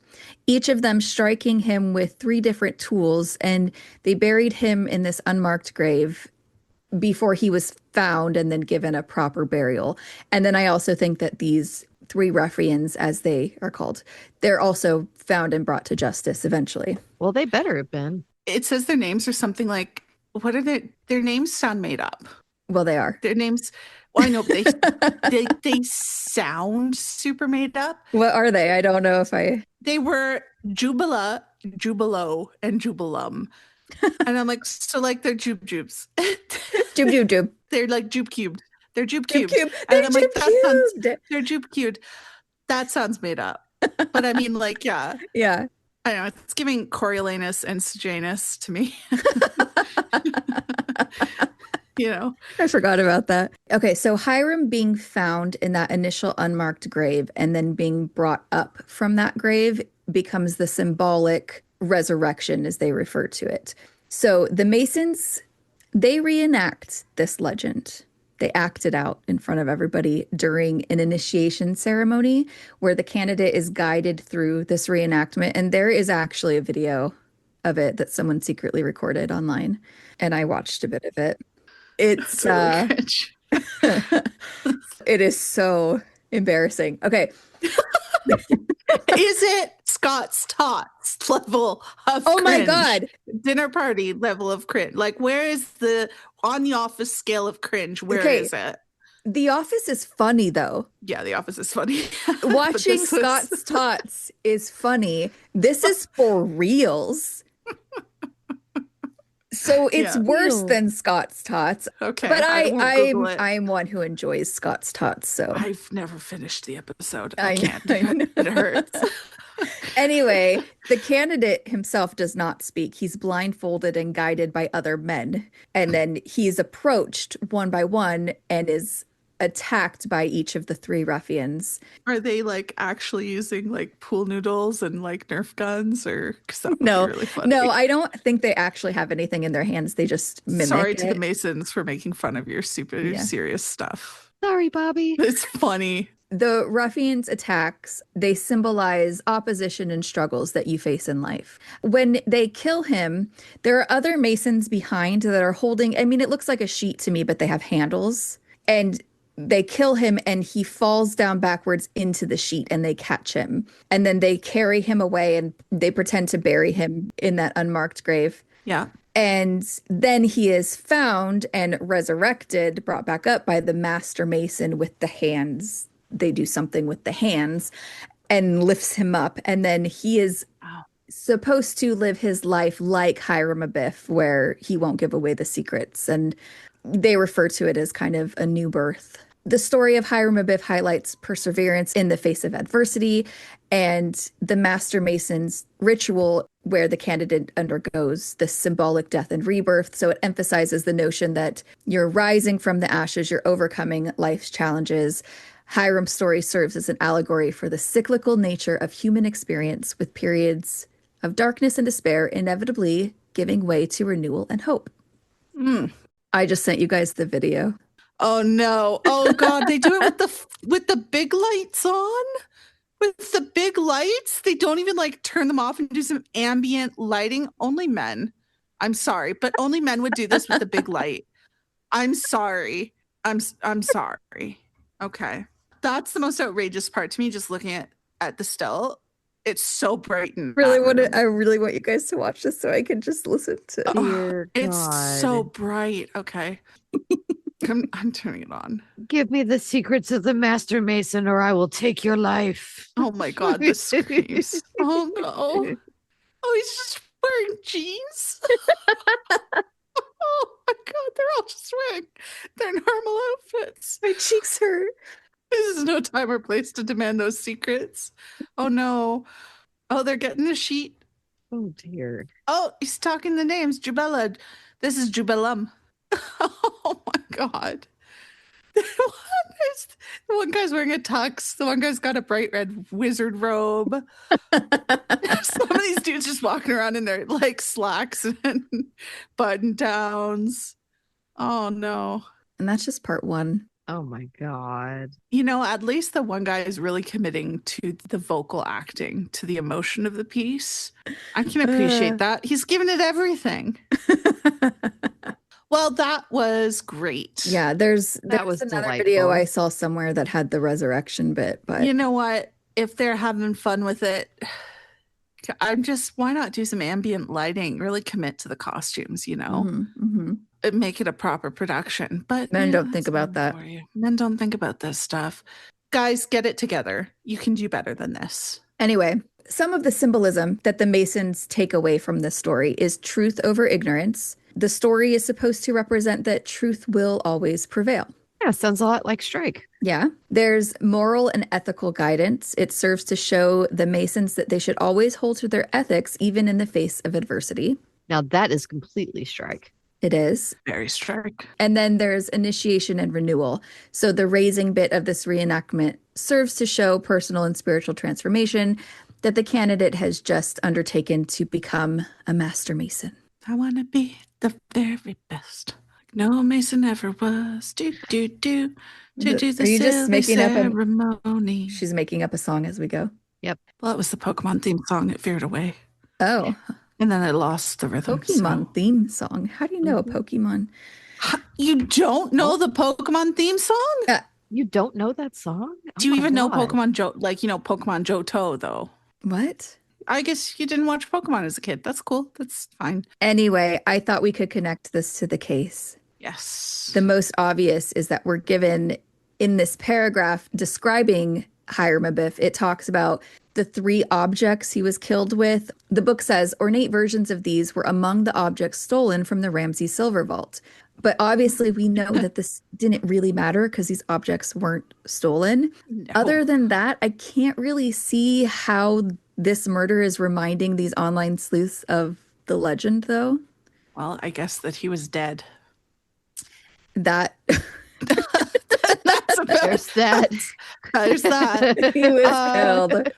each of them striking him with 3 different tools, and they buried him in this unmarked grave before he was found and then given a proper burial. And then I also think that these 3 ruffians, as they are called, they're also found and brought to justice eventually. Well, they better have been. It says their names are something like, what are their names sound made up. Well, they are. Their names, well, I know, but they sound super made up. What are they? I don't know if I... They were Jubilo, and Jubilum. And I'm like, so like they're Jubes. Jube. They're like Jube Cubed. They're Jube Cubed. Cube. And I'm like, Cubed. they're Jube Cubed. That sounds made up. But I mean, like, yeah. Yeah. I don't know. It's giving Coriolanus and Sejanus to me. You know? I forgot about that. Okay, so Hiram being found in that initial unmarked grave and then being brought up from that grave becomes the symbolic resurrection, as they refer to it. So the Masons, they reenact this legend. They act it out in front of everybody during an initiation ceremony where the candidate is guided through this reenactment. And there is actually a video of it that someone secretly recorded online, and I watched a bit of it. It's really cringe. it is so embarrassing. Okay. Is it Scott's Tots level of Oh cringe? my God. Dinner party level of cringe. Like, where is the on the Office scale of cringe? Where is it? The Office is funny though. Yeah, The Office is funny. Watching Scott's Tots is funny. This is for reals. So it's worse than Scott's Tots. Okay. But I'm one who enjoys Scott's Tots, so I've never finished the episode. I can't. know. It hurts. Anyway, the candidate himself does not speak. He's blindfolded and guided by other men. And then he's approached one by one and is attacked by each of the three ruffians. Are they like actually using like pool noodles and like Nerf guns, or that would No, be really funny. No, I don't think they actually have anything in their hands. They just mimic Sorry it. to the Masons for making fun of your super serious stuff. Sorry, Bobby. It's funny. The ruffians' attacks, they symbolize opposition and struggles that you face in life. When they kill him, there are other Masons behind that are holding, I mean, it looks like a sheet to me, but they have handles. And they kill him and he falls down backwards into the sheet and they catch him. And then they carry him away and they pretend to bury him in that unmarked grave. Yeah. And then he is found and resurrected, brought back up by the Master Mason with the hands. They do something with the hands and lifts him up. And then he is supposed to live his life like Hiram Abiff, where he won't give away the secrets. And they refer to it as kind of a new birth. The story of Hiram Abiff highlights perseverance in the face of adversity and the Master Mason's ritual where the candidate undergoes the symbolic death and rebirth. So it emphasizes the notion that you're rising from the ashes, you're overcoming life's challenges. Hiram's story serves as an allegory for the cyclical nature of human experience, with periods of darkness and despair inevitably giving way to renewal and hope. I just sent you guys the video. Oh no. Oh God, they do it with the big lights on? With the big lights? They don't even like turn them off and do some ambient lighting. Only men. I'm sorry, but only men would do this with the big light. I'm sorry. I'm sorry. Okay. That's the most outrageous part to me, just looking at the still. It's so bright and I really want you guys to watch this so I can just listen to it's so bright. Okay. I'm turning it on. Give me the secrets of the Master Mason or I will take your life. Oh my God, the screams. Oh no. Oh, he's just wearing jeans. Oh my God, they're all just wearing their normal outfits. My cheeks hurt. This is no time or place to demand those secrets. Oh no. Oh, they're getting the sheet. Oh dear. Oh, he's talking the names. Jubela. This is Jubelum. Oh my God. The one guy's wearing a tux. The one guy's got a bright red wizard robe. Some of these dudes just walking around in their like slacks and button downs. Oh no. And that's just part one. Oh my God. You know, at least the one guy is really committing to the vocal acting, to the emotion of the piece. I can appreciate that. He's given it everything. Well, that was great. Yeah, there's another delightful video I saw somewhere that had the resurrection bit, but you know what? If they're having fun with it, why not do some ambient lighting? Really commit to the costumes, you know? Make it a proper production. But men don't think about that. Men don't think about this stuff. Guys, get it together. You can do better than this. Anyway, some of the symbolism that the Masons take away from this story is truth over ignorance. The story is supposed to represent that truth will always prevail. Yeah, sounds a lot like Strike. Yeah. There's moral and ethical guidance. It serves to show the Masons that they should always hold to their ethics, even in the face of adversity. Now that is completely Strike. It is. Very Strike. And then there's initiation and renewal. So the raising bit of this reenactment serves to show personal and spiritual transformation that the candidate has just undertaken to become a Master Mason. I want to be the very best. No Mason ever was. Do to do the Are you just making ceremony. She's making up a song as we go. Yep. Well, that was the Pokemon theme song. It veered away. Oh, And then it lost the rhythm. Pokemon theme song. How do you know a Pokemon? You don't know the Pokemon theme song? You don't know that song? Do you even know God. Pokemon Pokemon Johto, though? What? I guess you didn't watch Pokemon as a kid. That's cool. That's fine. Anyway, I thought we could connect this to the case. Yes. The most obvious is that we're given in this paragraph describing Hiram Abiff, it talks about the 3 objects he was killed with. The book says ornate versions of these were among the objects stolen from the Ramsey Silver Vault. But obviously we know that this didn't really matter because these objects weren't stolen. No. Other than that, I can't really see how this murder is reminding these online sleuths of the legend, though. Well, I guess that he was dead. That That's about There's that. There's that. he was killed.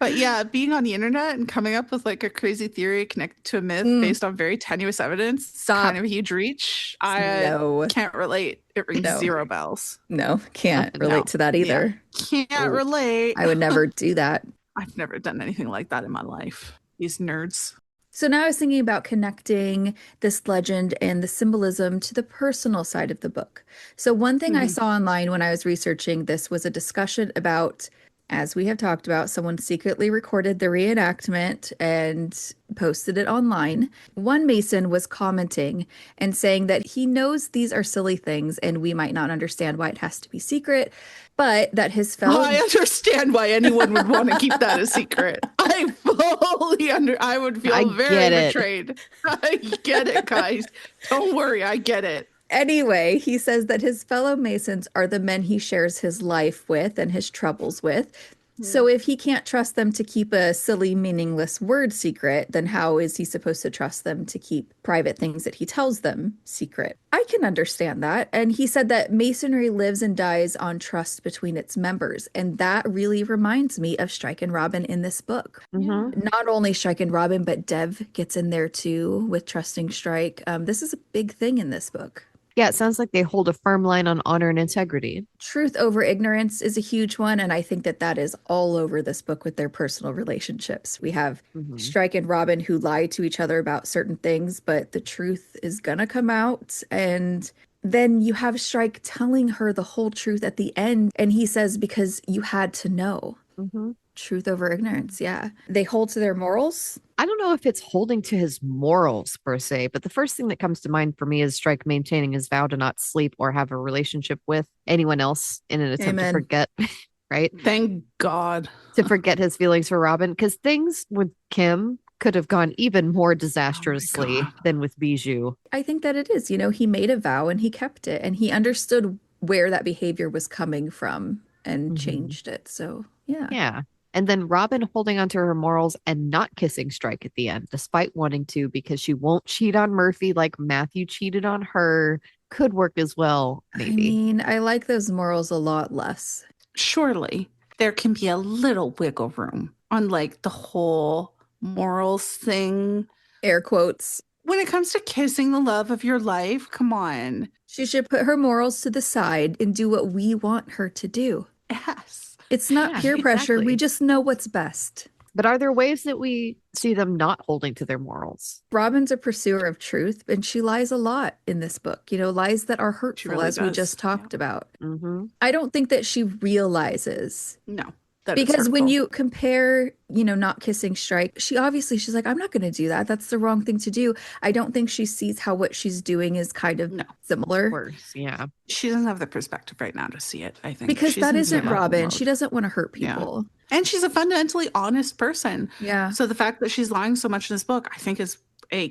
But yeah, being on the internet and coming up with like a crazy theory connected to a myth based on very tenuous evidence, Stop. kind of a huge reach. I can't relate. It rings 0 bells. No, can't relate to that either. Yeah. Can't relate. I would never do that. I've never done anything like that in my life. These nerds. So now I was thinking about connecting this legend and the symbolism to the personal side of the book. So one thing I saw online when I was researching this was a discussion about, as we have talked about, someone secretly recorded the reenactment and posted it online. One Mason was commenting and saying that he knows these are silly things and we might not understand why it has to be secret, but that his fellow... I understand why anyone would want to keep that a secret. I fully I would feel very betrayed. I get it, guys. Don't worry, I get it. Anyway, he says that his fellow Masons are the men he shares his life with and his troubles with. So if he can't trust them to keep a silly, meaningless word secret, then how is he supposed to trust them to keep private things that he tells them secret? I can understand that. And he said that Masonry lives and dies on trust between its members. And that really reminds me of Strike and Robin in this book. Not only Strike and Robin, but Dev gets in there too with trusting Strike. This is a big thing in this book. Yeah, it sounds like they hold a firm line on honor and integrity. Truth over ignorance is a huge one. And I think that that is all over this book with their personal relationships. We have Strike and Robin who lie to each other about certain things, but the truth is going to come out. And then you have Strike telling her the whole truth at the end. And he says, because you had to know. Truth over ignorance. Yeah. They hold to their morals. I don't know if it's holding to his morals per se, but the first thing that comes to mind for me is Strike maintaining his vow to not sleep or have a relationship with anyone else in an attempt to forget, right? Thank God. To forget his feelings for Robin, because things with Kim could have gone even more disastrously than with Bijou. I think that it is. You know, he made a vow and he kept it and he understood where that behavior was coming from and changed it. So, yeah. Yeah. And then Robin holding onto her morals and not kissing Strike at the end, despite wanting to, because she won't cheat on Murphy like Matthew cheated on her, could work as well, maybe. I mean, I like those morals a lot less. Surely there can be a little wiggle room on like the whole morals thing. Air quotes. When it comes to kissing the love of your life, come on. She should put her morals to the side and do what we want her to do. Yes. It's not peer pressure. We just know what's best. But are there ways that we see them not holding to their morals? Robin's a pursuer of truth, and she lies a lot in this book. You know, lies that are hurtful, really as we does. just talked about. I don't think that she realizes. No. That Because when you compare, you know, not kissing Strike, she's like, I'm not going to do that. That's the wrong thing to do. I don't think she sees how what she's doing is kind of similar. Worse, yeah. She doesn't have the perspective right now to see it, I think. Because She's that in isn't survival Robin. mode. She doesn't want to hurt people. And she's a fundamentally honest person. Yeah. So the fact that she's lying so much in this book, I think is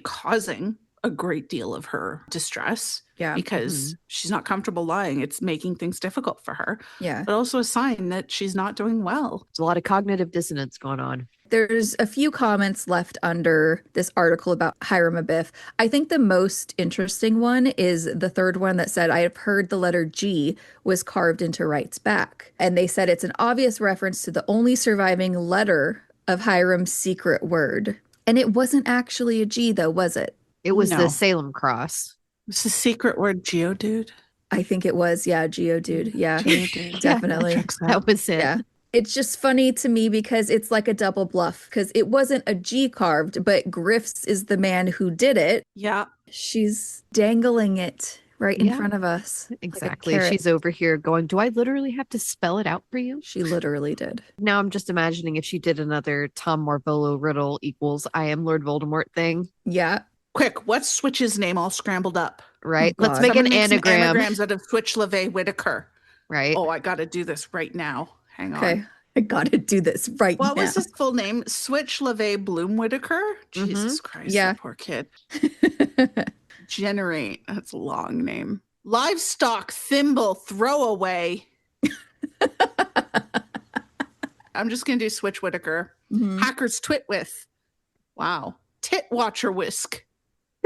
causing a great deal of her distress. Yeah. Because she's not comfortable lying. It's making things difficult for her. Yeah. But also a sign that she's not doing well. There's a lot of cognitive dissonance going on. There's a few comments left under this article about Hiram Abiff. I think the most interesting one is the third one that said, I have heard the letter G was carved into Wright's back. And they said it's an obvious reference to the only surviving letter of Hiram's secret word. And it wasn't actually a G, though, was it? It was the Salem cross. It's the secret word Geodude. I think it was. Yeah, Geodude. Yeah, Geodude. definitely. That checks out. That was it. Yeah. It's just funny to me because it's like a double bluff because it wasn't a G carved, but Griff's is the man who did it. Yeah. She's dangling it right in Yeah, front of us. Like a exactly. carrot. She's over here going, do I literally have to spell it out for you? She literally did. Now I'm just imagining if she did another Tom Marvolo riddle equals I am Lord Voldemort thing, Yeah. Quick, what's Switch's name all scrambled up? right? Oh, Let's God. make Someone an make some anagram, anagrams out of Switch LeVay Whitaker. right? Oh, I got to do this right now. Hang Okay. on. I gotta do this right What now. was his full name? Switch LeVay Bloom Whitaker? Jesus Christ, Yeah. that poor kid. Generate. That's a long name. Livestock thimble throwaway. I'm just going to do Switch Whitaker. Mhm. Hackers twit with. Wow. Tit watcher whisk.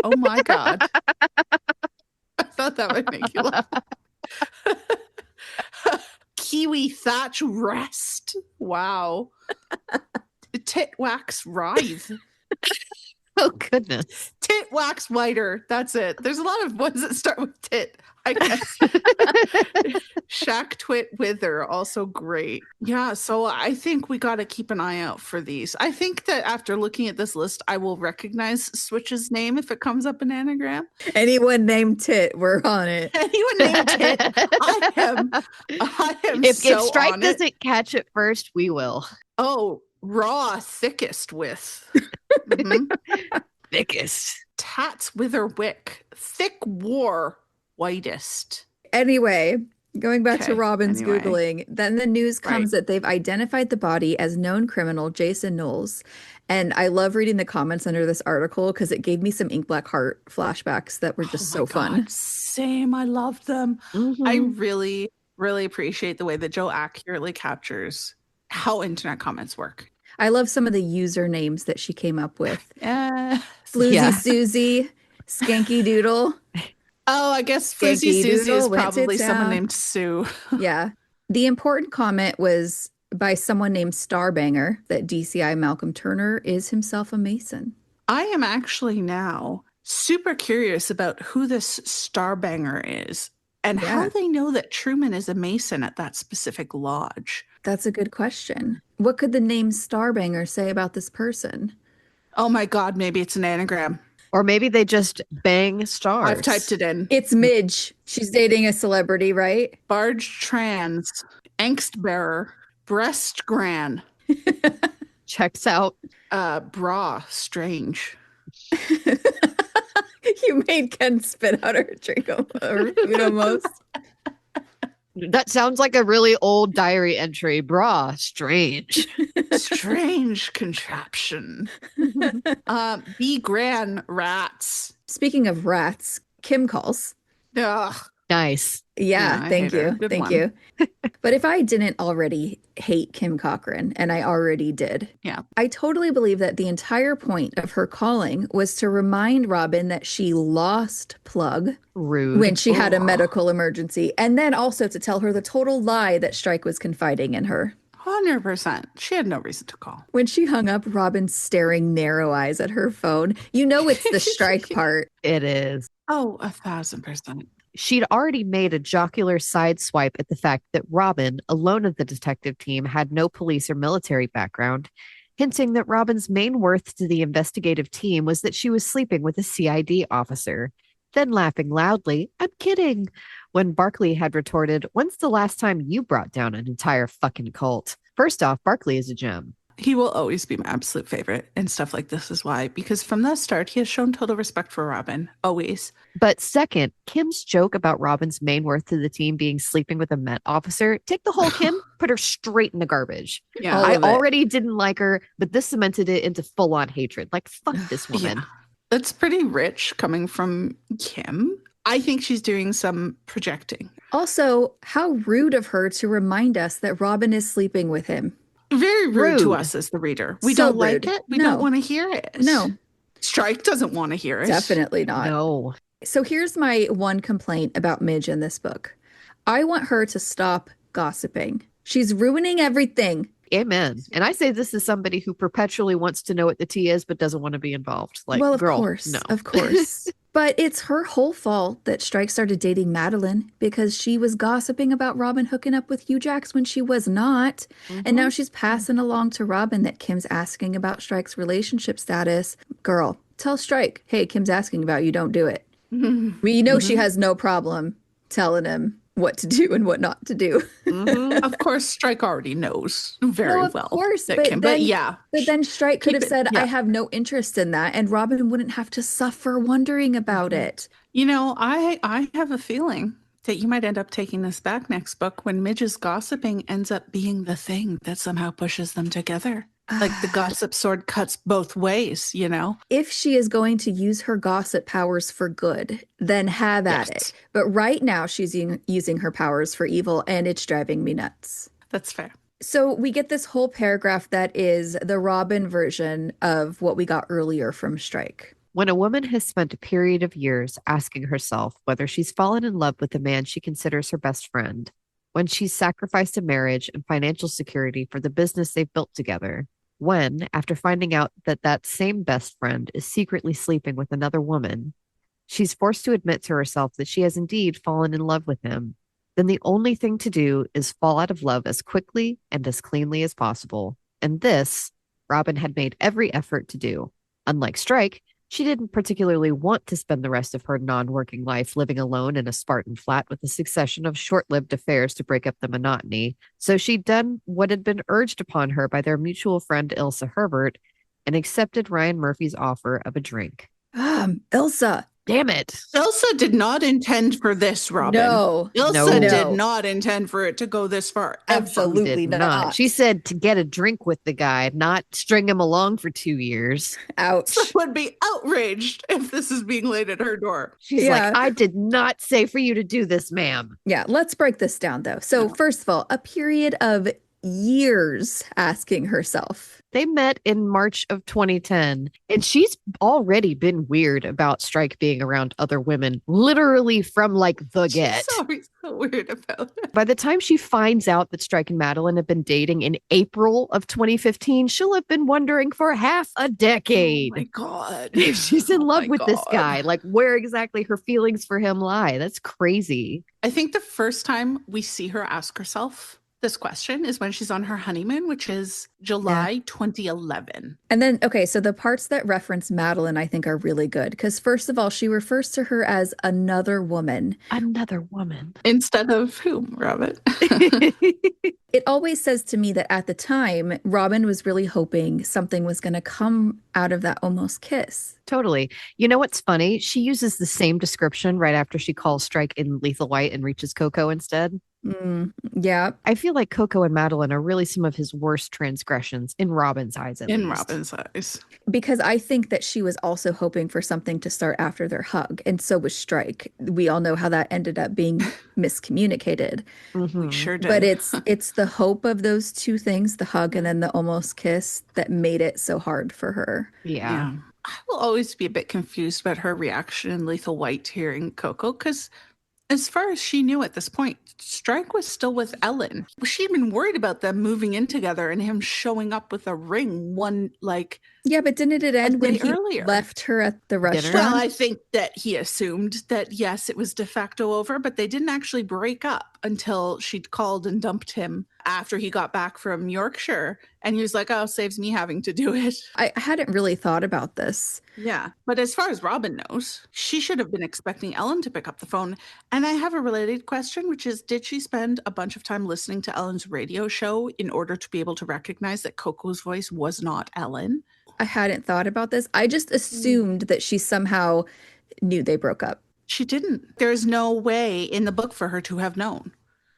Oh my God. I thought that would make you laugh. Kiwi thatch rest. Wow. Tit wax writhe. Oh, goodness. Tit wax whiter. That's it. There's a lot of ones that start with tit, I guess. Shack twit wither. Also great. Yeah. So I think we got to keep an eye out for these. I think that after looking at this list, I will recognize Switch's name if it comes up in anagram. Anyone named Tit, we're on it. Anyone named Tit, I am If so Strike on it. doesn't catch it first, we will. Oh, raw thickest with. Mhm. Thickest. Tats wither wick. Thick war whitest. Anyway, going back to Okay, Robin's anyway. Googling, then the news comes that they've identified the body as known criminal Jason Knowles. And I love reading the comments under this article because it gave me some Ink Black Heart flashbacks that were just Oh so my fun. God, same. I love them. I really, really appreciate the way that Joe accurately captures how internet comments work. I love some of the usernames that she came up with. Yeah. Floozy Yeah. Susie, Skanky Doodle. Oh, I guess Skanky Floozy Susie Doodle is went to probably someone town. named Sue. Yeah. The important comment was by someone named Starbanger that DCI Malcolm Turner is himself a Mason. I am actually now super curious about who this Starbanger is and how Yeah. they know that Truman is a Mason at that specific lodge. That's a good question. What could the name Starbanger say about this person? Oh my God, maybe it's an anagram. Or maybe they just bang stars. I've typed it in. It's Midge. She's dating a celebrity, right? Barge trans, angst bearer, breast gran, Checks out. bra strange. You made Ken spit out her drink or food almost. That sounds like a really old diary entry. Brah, strange. Strange contraption. B gran rats. Speaking of rats, Kim calls. Ugh. Nice. Yeah, I thank hate her. you. Good Thank one. you. But if I didn't already hate Kim Cochran, and I already did, Yeah. I totally believe that the entire point of her calling was to remind Robin that she lost Plug Rude. when she had a Ugh. medical emergency, and then also to tell her the total lie that Strike was confiding in her. 100%. She had no reason to call. When she hung up, Robin staring narrow eyes at her phone. You know it's the Strike part. It is. Oh, 1,000%. She'd already made a jocular sideswipe at the fact that Robin, alone of the detective team, had no police or military background, hinting that Robin's main worth to the investigative team was that she was sleeping with a CID officer. Then laughing loudly, I'm kidding, when Barkley had retorted, when's the last time you brought down an entire fucking cult? First off, Barkley is a gem. He will always be my absolute favorite, and stuff like this is why. Because from the start, he has shown total respect for Robin. Always. But second, Kim's joke about Robin's main worth to the team being sleeping with a Met officer, take the whole Kim, put her straight in the garbage. Yeah. All I of it. already didn't like her, but this cemented it into full-on hatred. Like, fuck this woman. Yeah. That's pretty rich coming from Kim. I think she's doing some projecting. Also, how rude of her to remind us that Robin is sleeping with him. Very rude to Rude. us as the reader. We So don't like rude. it. We No. don't want to hear it. No. Strike doesn't want to hear it. Definitely not. No. So here's my one complaint about Midge in this book. I want her to stop gossiping. She's ruining everything. Amen. And I say this is somebody who perpetually wants to know what the tea is, but doesn't want to be involved. Like, well, of girl, course. no. Of course. But it's her whole fault that Strike started dating Madeline because she was gossiping about Robin hooking up with Hugh Jax when she was not. And now she's passing along to Robin that Kim's asking about Strike's relationship status. Girl, tell Strike, hey, Kim's asking about you, don't do it. We know she has no problem telling him what to do and what not to do. Of course, Strike already knows very Of well. course, that but Kim, then, yeah. but then Strike could have said, yeah. I have no interest in that, and Robin wouldn't have to suffer wondering about it. You know, I have a feeling that you might end up taking this back next book when Midge's gossiping ends up being the thing that somehow pushes them together. Like the gossip sword cuts both ways, you know? If she is going to use her gossip powers for good, then have at it. But right now, she's using her powers for evil, and it's driving me nuts. That's fair. So we get this whole paragraph that is the Robin version of what we got earlier from Strike. When a woman has spent a period of years asking herself whether she's fallen in love with the man she considers her best friend, when she's sacrificed a marriage and financial security for the business they've built together, when, after finding out that that same best friend is secretly sleeping with another woman, she's forced to admit to herself that she has indeed fallen in love with him, then the only thing to do is fall out of love as quickly and as cleanly as possible. And this, Robin had made every effort to do. Unlike Strike, she didn't particularly want to spend the rest of her non-working life living alone in a Spartan flat with a succession of short-lived affairs to break up the monotony. So she'd done what had been urged upon her by their mutual friend Ilsa Herbert and accepted Ryan Murphy's offer of a drink. Ilsa. Damn it. Ilsa did not intend for this, Robin. No. Ilsa did not intend for it to go this far. Absolutely not. She said to get a drink with the guy, not string him along for 2 years. Ouch. I would be outraged if this is being laid at her door. She's like, I did not say for you to do this, ma'am. Yeah, let's break this down, though. So first of all, a period of years asking herself. They met in March of 2010, and she's already been weird about Strike being around other women, literally from like the get. She's always so weird about it. By the time she finds out that Strike and Madeline have been dating in April of 2015, she'll have been wondering for half a decade. Oh my God. If she's in love with this guy, like where exactly her feelings for him lie. That's crazy. I think the first time we see her ask herself this question is when she's on her honeymoon, which is July 2011. And then, okay, so the parts that reference Madeline, I think, are really good. Because first of all, she refers to her as another woman. Another woman. Instead of whom, Robin? It always says to me that at the time, Robin was really hoping something was going to come out of that almost kiss. Totally. You know what's funny? She uses the same description right after she calls Strike in Lethal White and reaches Coco instead. Yeah. I feel like Coco and Madeline are really some of his worst transgressions in Robin's eyes, at least. In Robin's eyes. Because I think that she was also hoping for something to start after their hug. And so was Strike. We all know how that ended up being miscommunicated. We sure did. But it's the hope of those two things, the hug and then the almost kiss, that made it so hard for her. Yeah. I will always be a bit confused about her reaction in Lethal White hearing Coco, because as far as she knew at this point, Strike was still with Ellen. She'd been worried about them moving in together and him showing up with a ring Yeah, but didn't it end when he earlier left her at the restaurant? Well, I think that he assumed that, yes, it was de facto over, but they didn't actually break up until she'd called and dumped him after he got back from Yorkshire. And he was like, oh, saves me having to do it. I hadn't really thought about this. Yeah. But as far as Robin knows, she should have been expecting Ellen to pick up the phone. And I have a related question, which is, did she spend a bunch of time listening to Ellen's radio show in order to be able to recognize that Coco's voice was not Ellen? I hadn't thought about this. I just assumed that she somehow knew they broke up. She didn't. There's no way in the book for her to have known,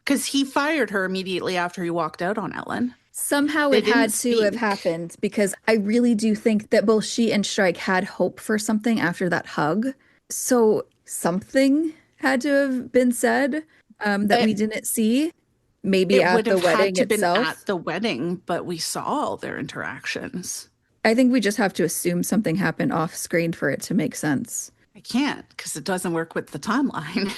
because he fired her immediately after he walked out on Ellen. Somehow it had to have happened, because I really do think that both she and Strike had hope for something after that hug. So something had to have been said that we didn't see. Maybe at the wedding itself. Been at the wedding, but we saw all their interactions. I think we just have to assume something happened off screen for it to make sense. I can't, because it doesn't work with the timeline.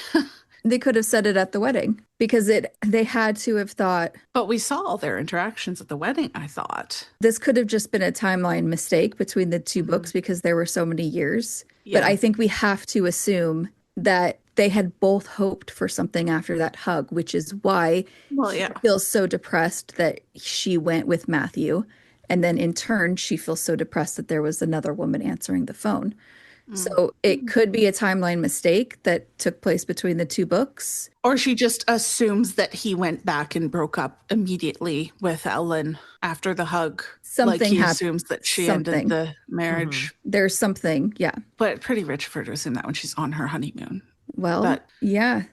They could have said it at the wedding because they had to have thought But we saw all their interactions at the wedding, I thought. this could have just been a timeline mistake between the two books because there were so many years. But Yeah. I think we have to assume that they had both hoped for something after that hug, which is why Well, he yeah. feels so depressed that she went with Matthew. And then in turn, she feels so depressed that there was another woman answering the phone. So it could be a timeline mistake that took place between the two books. Or she just assumes that he went back and broke up immediately with Ellen after the hug. Something like he hap- assumes that she something. ended the marriage. There's something, yeah. But pretty rich for her to assume that when she's on her honeymoon. Well, But- yeah.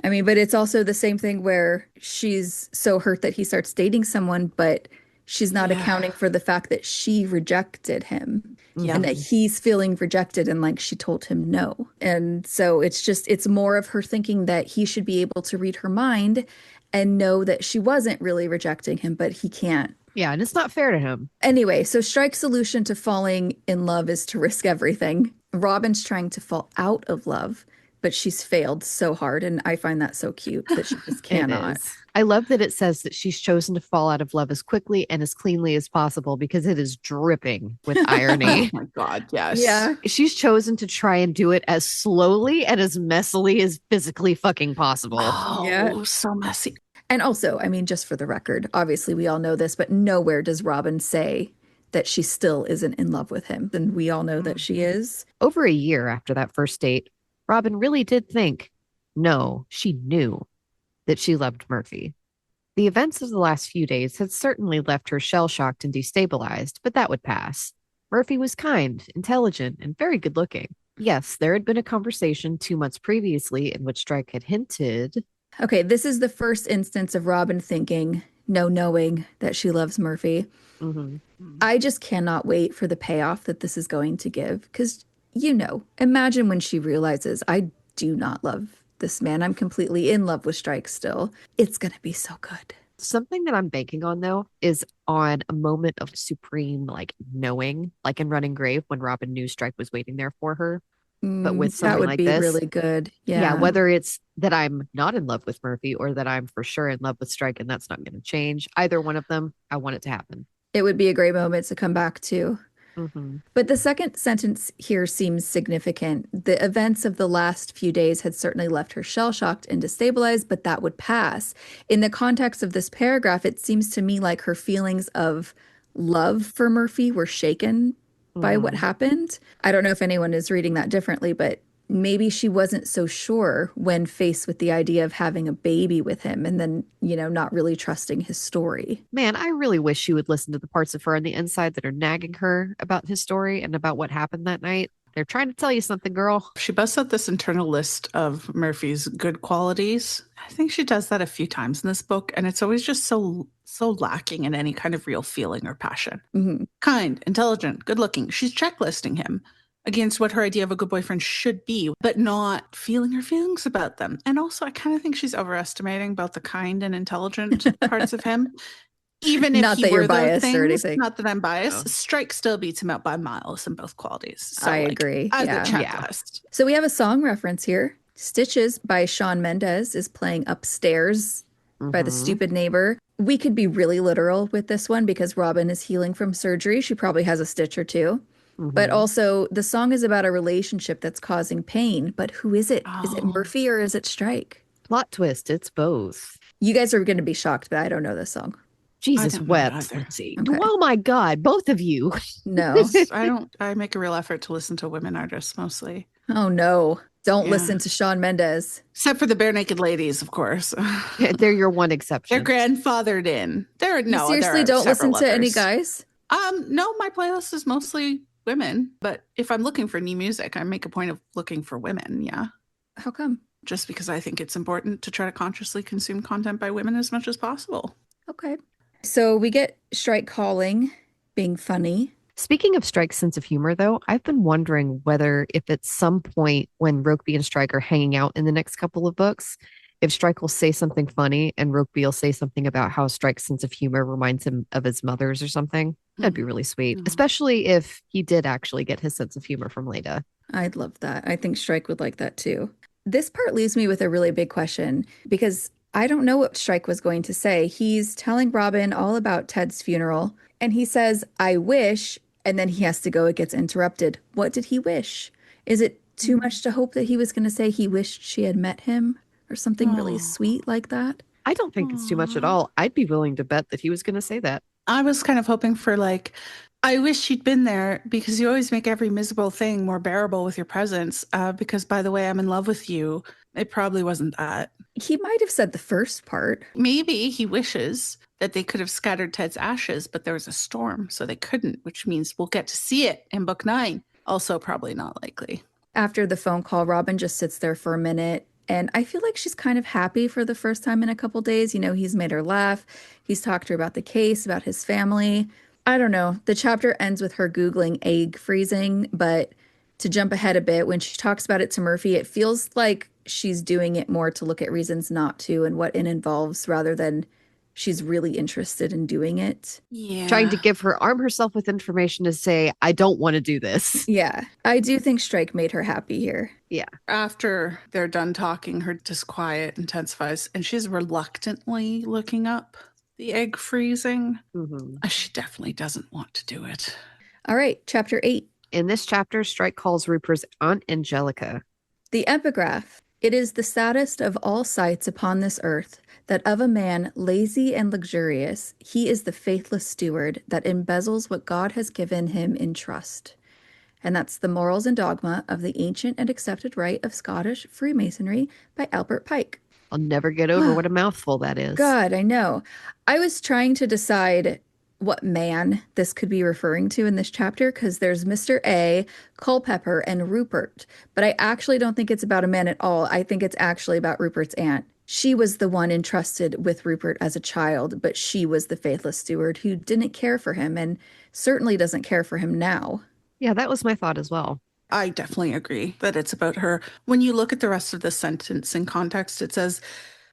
I mean, but it's also the same thing where she's so hurt that he starts dating someone, but she's not Yeah. accounting for the fact that she rejected him Yeah. and that he's feeling rejected and like she told him no. And so it's more of her thinking that he should be able to read her mind and know that she wasn't really rejecting him, but he can't. Yeah, and it's not fair to him. Anyway, so Strike's solution to falling in love is to risk everything. Robin's trying to fall out of love, but she's failed so hard. And I find that so cute that she just It cannot. is. I love that it says that she's chosen to fall out of love as quickly and as cleanly as possible because it is dripping with irony. Oh my God, yes. Yeah. She's chosen to try and do it as slowly and as messily as physically fucking possible. Oh, Yeah. so messy. And also, I mean, just for the record, obviously we all know this, but nowhere does Robin say that she still isn't in love with him. Then we all know that she is. Over a year after that first date, Robin really did think, no, she knew that she loved Murphy. The events of the last few days had certainly left her shell-shocked and destabilized, but that would pass. Murphy was kind, intelligent, and very good-looking. Yes, there had been a conversation 2 months previously in which Strike had hinted. Okay, this is the first instance of Robin thinking, no, knowing that she loves Murphy. Mhm. I just cannot wait for the payoff that this is going to give because, imagine when she realizes I do not love this man. I'm completely in love with Strike still. It's going to be so good. Something that I'm banking on, though, is on a moment of supreme, knowing, like in Running Grave when Robin knew Strike was waiting there for her. But with that something would like be this, really good. yeah, Yeah. whether it's that I'm not in love with Murphy or that I'm for sure in love with Strike and that's not going to change, either one of them, I want it to happen. It would be a great moment to come back to. Mhm. But the second sentence here seems significant. The events of the last few days had certainly left her shell-shocked and destabilized, but that would pass. In the context of this paragraph, it seems to me like her feelings of love for Murphy were shaken by what happened. I don't know if anyone is reading that differently, but maybe she wasn't so sure when faced with the idea of having a baby with him and then, not really trusting his story. Man, I really wish she would listen to the parts of her on the inside that are nagging her about his story and about what happened that night. They're trying to tell you something, girl. She busts out this internal list of Murphy's good qualities. I think she does that a few times in this book, and it's always just so lacking in any kind of real feeling or passion. Mhm. Kind, intelligent, good looking. She's checklisting him against what her idea of a good boyfriend should be, but not feeling her feelings about them. And also, I kind of think she's overestimating both the kind and intelligent parts of him. Even if Not he that you're were those biased or things, anything. not that I'm biased, No. Strike still beats him out by miles in both qualities. So, I agree. As Yeah. a checklist. So we have a song reference here. Stitches by Shawn Mendes is playing Upstairs by the Mhm. Stupid Neighbor. We could be really literal with this one because Robin is healing from surgery. She probably has a stitch or two. But Mhm. also, the song is about a relationship that's causing pain. But who is it? Is it Oh. Murphy or is it Strike? Plot twist, it's both. You guys are going to be shocked, but I don't know this song. Jesus don't know it wept, either. Lindsay. Okay. Oh my God, both of you. No. I make a real effort to listen to women artists mostly. Oh, no. Don't Yeah. listen to Shawn Mendes. Except for the Bare Naked Ladies, of course. They're your one exception. They're grandfathered in. You seriously don't listen to any guys. guys? No, my playlist is mostly women, but if I'm looking for new music, I make a point of looking for women, yeah. How come? Just because I think it's important to try to consciously consume content by women as much as possible. Okay. So we get Strike calling, being funny. Speaking of Strike's sense of humor, though, I've been wondering whether if at some point when Rokeby and Strike are hanging out in the next couple of books, if Strike will say something funny and Rokeby will say something about how Strike's sense of humor reminds him of his mother's or something. That'd be really sweet, Mhm. especially if he did actually get his sense of humor from Leda. I'd love that. I think Strike would like that too. This part leaves me with a really big question because I don't know what Strike was going to say. He's telling Robin all about Ted's funeral, and he says, I wish, and then he has to go. It gets interrupted. What did he wish? Is it too much to hope that he was going to say he wished she had met him or something really Oh. sweet like that? I don't think it's too much at all. I'd be willing to bet that he was going to say that. I was kind of hoping for like, I wish you'd been there because you always make every miserable thing more bearable with your presence. Because by the way, I'm in love with you. It probably wasn't that. He might have said the first part. Maybe he wishes that they could have scattered Ted's ashes, but there was a storm, so they couldn't, which means we'll get to see it in book 9. Also, probably not likely. After the phone call, Robin just sits there for a minute. And I feel like she's kind of happy for the first time in a couple days. You know, he's made her laugh. He's talked to her about the case, about his family. I don't know. The chapter ends with her Googling egg freezing, but to jump ahead a bit, when she talks about it to Murphy, it feels like she's doing it more to look at reasons not to and what it involves rather than she's really interested in doing it. Yeah. Trying to arm herself with information to say, I don't want to do this. Yeah, I do think Strike made her happy here. Yeah. After they're done talking, her disquiet intensifies, and she's reluctantly looking up the egg freezing. Mm-hmm. She definitely doesn't want to do it. All right, chapter 8. In this chapter, Strike calls Rupert's Aunt Angelica. The epigraph. It is the saddest of all sights upon this earth that of a man lazy and luxurious, he is the faithless steward that embezzles what God has given him in trust. And that's The Morals and Dogma of the Ancient and Accepted Rite of Scottish Freemasonry by Albert Pike. I'll never get over what a mouthful that is. God, I know. I was trying to decide what man this could be referring to in this chapter because there's Mr. A, Culpepper, and Rupert. But I actually don't think it's about a man at all. I think it's actually about Rupert's aunt. She was the one entrusted with Rupert as a child, but she was the faithless steward who didn't care for him and certainly doesn't care for him now. Yeah, that was my thought as well. I definitely agree that it's about her. When you look at the rest of the sentence in context, it says,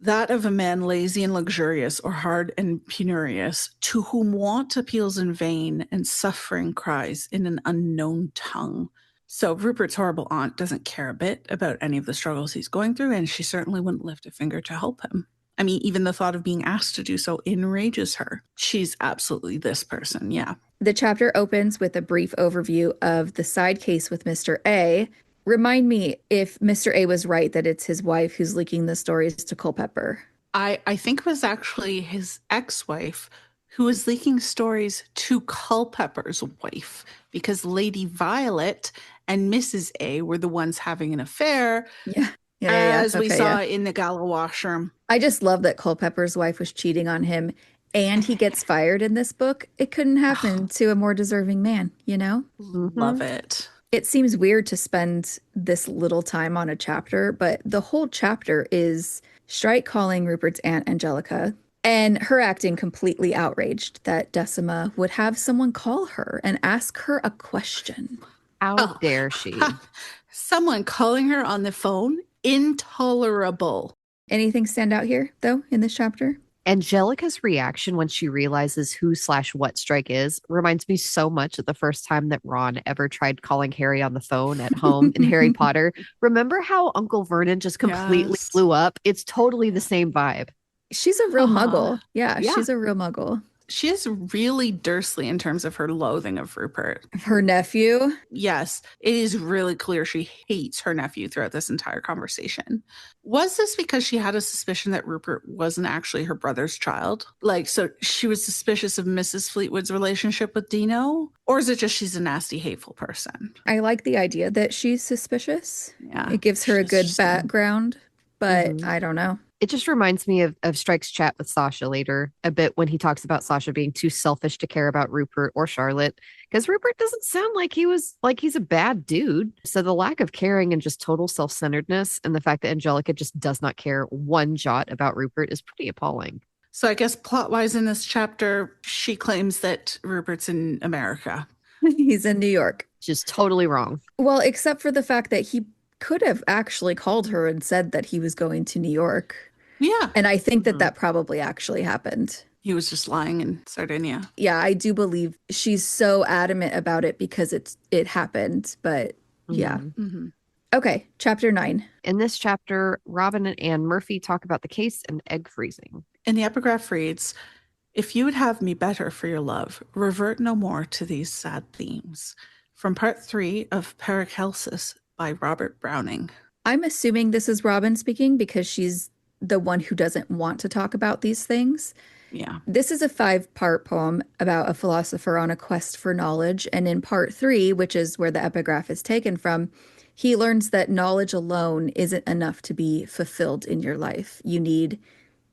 that of a man lazy and luxurious or hard and penurious, to whom want appeals in vain and suffering cries in an unknown tongue. So Rupert's horrible aunt doesn't care a bit about any of the struggles he's going through, and she certainly wouldn't lift a finger to help him. I mean, even the thought of being asked to do so enrages her. She's absolutely this person, yeah. The chapter opens with a brief overview of the side case with Mr. A. Remind me if Mr. A was right that it's his wife who's leaking the stories to Culpepper. I think it was actually his ex-wife who was leaking stories to Culpepper's wife because Lady Violet and Mrs. A were the ones having an affair. Yeah. As we saw in the gala washroom. I just love that Culpepper's wife was cheating on him and he gets fired in this book. It couldn't happen to a more deserving man, you know? Love it. It seems weird to spend this little time on a chapter, but the whole chapter is Strike calling Rupert's aunt Angelica and her acting completely outraged that Decima would have someone call her and ask her a question. How dare she? Someone calling her on the phone? Intolerable. Anything stand out here, though, in this chapter? Angelica's reaction when she realizes who/what Strike is reminds me so much of the first time that Ron ever tried calling Harry on the phone at home in Harry Potter. Remember how Uncle Vernon just completely blew up? It's totally the same vibe. She's a real muggle. Yeah, she's a real muggle. She is really Dursley in terms of her loathing of Rupert. Her nephew? Yes, it is really clear she hates her nephew throughout this entire conversation. Was this because she had a suspicion that Rupert wasn't actually her brother's child? Like, so she was suspicious of Mrs. Fleetwood's relationship with Dino? Or is it just she's a nasty, hateful person? I like the idea that she's suspicious. Yeah. It gives her a good background, but I don't know. It just reminds me of Strike's chat with Sasha later a bit when he talks about Sasha being too selfish to care about Rupert or Charlotte, because Rupert doesn't sound like he's a bad dude. So the lack of caring and just total self-centeredness and the fact that Angelica just does not care one jot about Rupert is pretty appalling. So I guess plot-wise in this chapter, she claims that Rupert's in America. He's in New York. Just totally wrong. Well, except for the fact that he could have actually called her and said that he was going to New York. Yeah. And I think that probably actually happened. He was just lying in Sardinia. Yeah, I do believe she's so adamant about it because it happened. But yeah. Okay, chapter 9. In this chapter, Robin and Anne Murphy talk about the case and egg freezing. And the epigraph reads, "If you would have me better for your love, revert no more to these sad themes." From part 3 of Paracelsus by Robert Browning. I'm assuming this is Robin speaking because she's the one who doesn't want to talk about these things. Yeah. This is a 5-part poem about a philosopher on a quest for knowledge. And in part 3, which is where the epigraph is taken from, he learns that knowledge alone isn't enough to be fulfilled in your life. You need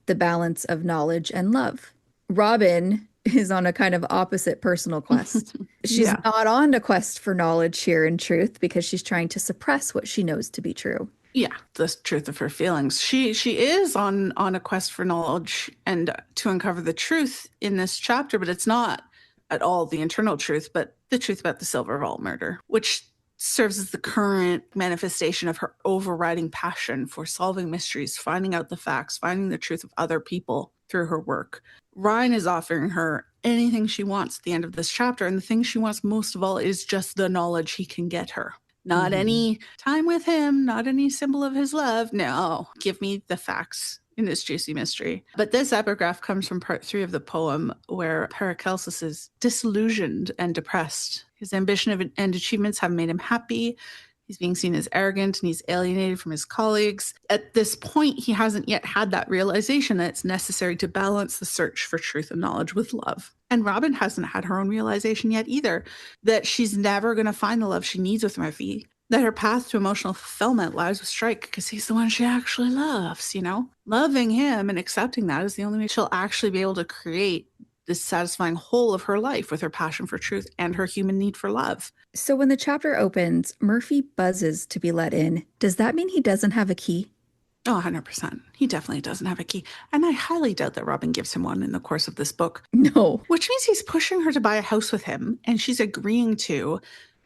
the balance of knowledge and love. Robin is on a kind of opposite personal quest. She's Yeah. not on a quest for knowledge here in truth because she's trying to suppress what she knows to be true. Yeah, the truth of her feelings. She is on a quest for knowledge and to uncover the truth in this chapter, but it's not at all the internal truth, but the truth about the Silver Vault murder, which serves as the current manifestation of her overriding passion for solving mysteries, finding out the facts, finding the truth of other people through her work. Ryan is offering her anything she wants at the end of this chapter, and the thing she wants most of all is just the knowledge he can get her. Not any time with him, not any symbol of his love. No, give me the facts in this juicy mystery. But this epigraph comes from part 3 of the poem, where Paracelsus is disillusioned and depressed. His ambition and achievements have made him happy. He's being seen as arrogant and he's alienated from his colleagues. At this point, he hasn't yet had that realization that it's necessary to balance the search for truth and knowledge with love. And Robin hasn't had her own realization yet either, that she's never going to find the love she needs with Murphy, that her path to emotional fulfillment lies with Strike because he's the one she actually loves, you know? Loving him and accepting that is the only way she'll actually be able to create this satisfying whole of her life with her passion for truth and her human need for love. So when the chapter opens, Murphy buzzes to be let in. Does that mean he doesn't have a key? Oh, 100%. He definitely doesn't have a key. And I highly doubt that Robin gives him one in the course of this book. No. Which means he's pushing her to buy a house with him, and she's agreeing to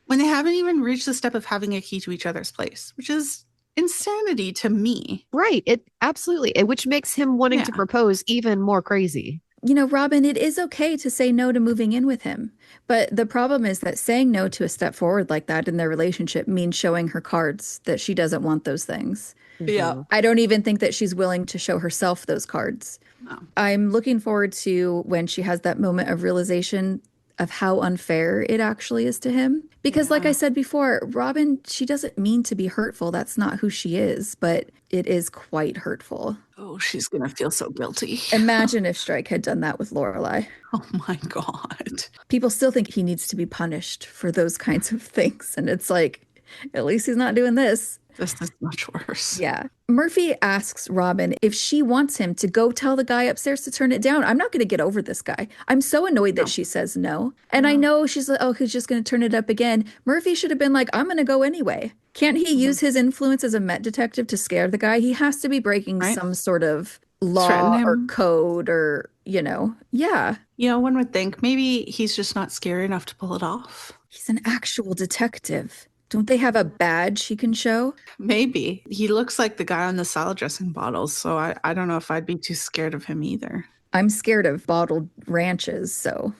when they haven't even reached the step of having a key to each other's place, which is insanity to me. Right. It absolutely, which makes him wanting to propose even more crazy. You know, Robin, it is okay to say no to moving in with him. But the problem is that saying no to a step forward like that in their relationship means showing her cards that she doesn't want those things. Yeah. I don't even think that she's willing to show herself those cards. No. I'm looking forward to when she has that moment of realization of how unfair it actually is to him. Because like I said before, Robin, she doesn't mean to be hurtful. That's not who she is, but it is quite hurtful. Oh, she's going to feel so guilty. Imagine if Strike had done that with Lorelai. Oh my God. People still think he needs to be punished for those kinds of things. And it's like, at least he's not doing this. This is much worse. Yeah. Murphy asks Robin if she wants him to go tell the guy upstairs to turn it down. I'm not going to get over this guy. I'm so annoyed that she says no. And I know she's like, oh, he's just going to turn it up again. Murphy should have been like, I'm going to go anyway. Can't he use his influence as a Met detective to scare the guy? He has to be breaking some sort of law or code or, you know. Yeah. You know, one would think maybe he's just not scary enough to pull it off. He's an actual detective. Don't they have a badge he can show? Maybe. He looks like the guy on the salad dressing bottles, so I don't know if I'd be too scared of him either. I'm scared of bottled ranches, so.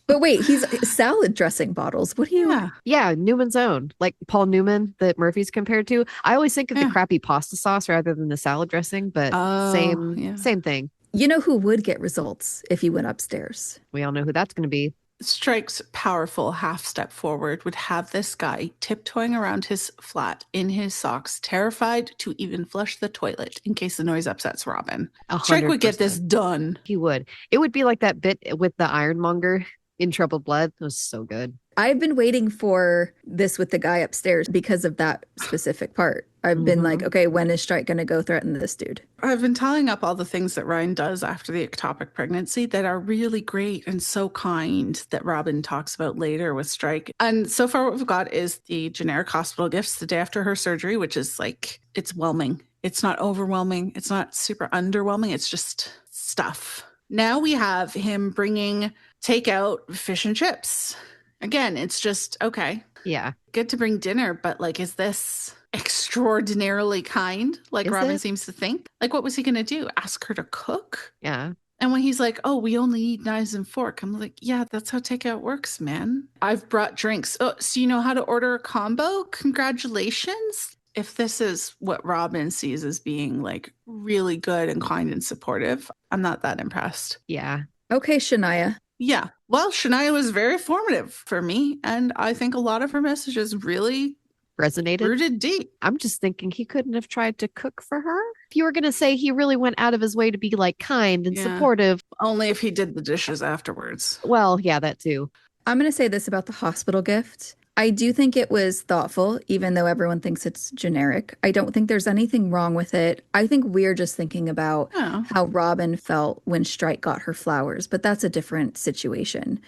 But wait, he's salad dressing bottles. What do you? Yeah, Newman's Own, like Paul Newman that Murphy's compared to. I always think of the crappy pasta sauce rather than the salad dressing, but same thing. You know who would get results if he went upstairs? We all know who that's going to be. Strike's powerful half step forward would have this guy tiptoeing around his flat in his socks, terrified to even flush the toilet in case the noise upsets Robin. 100%. Strike would get this done. He would. It would be like that bit with the ironmonger in Troubled Blood. It was so good. I've been waiting for this with the guy upstairs because of that specific part. I've been like, okay, when is Strike going to go threaten this dude? I've been tallying up all the things that Ryan does after the ectopic pregnancy that are really great and so kind that Robin talks about later with Strike. And so far what we've got is the generic hospital gifts the day after her surgery, which is like, it's whelming. It's not overwhelming. It's not super underwhelming. It's just stuff. Now we have him bringing takeout fish and chips. Again, it's just, okay. Yeah. Good to bring dinner, but like, is this extraordinarily kind? Like Robin seems to think. Like, what was he going to do? Ask her to cook? Yeah. And when he's like, oh, we only need knives and fork, I'm like, yeah, that's how takeout works, man. I've brought drinks. Oh, so you know how to order a combo? Congratulations. If this is what Robin sees as being like really good and kind and supportive, I'm not that impressed. Yeah. Okay, Shania. Yeah. Well, Shania was very formative for me. And I think a lot of her messages really Resonated. rooted deep. I'm just thinking he couldn't have tried to cook for her. If you were going to say he really went out of his way to be like kind and supportive. Only if he did the dishes afterwards. Well, yeah, that too. I'm going to say this about the hospital gift. I do think it was thoughtful, even though everyone thinks it's generic. I don't think there's anything wrong with it. I think we're just thinking about how Robin felt when Strike got her flowers, but that's a different situation.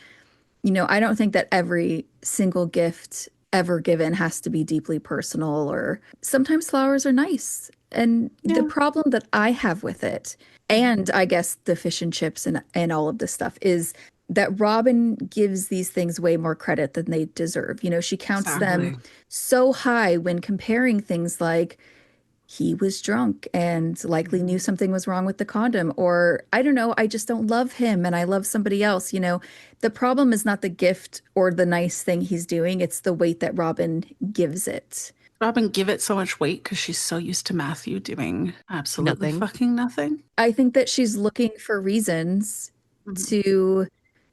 You know, I don't think that every single gift ever given has to be deeply personal, or sometimes flowers are nice. And the problem that I have with it, and I guess the fish and chips and all of this stuff, is that Robin gives these things way more credit than they deserve. You know, she counts them so high when comparing things like he was drunk and likely knew something was wrong with the condom, or I don't know, I just don't love him and I love somebody else. You know, the problem is not the gift or the nice thing he's doing, it's the weight that Robin gives it. Robin give it so much weight because she's so used to Matthew doing absolutely fucking nothing. I think that she's looking for reasons to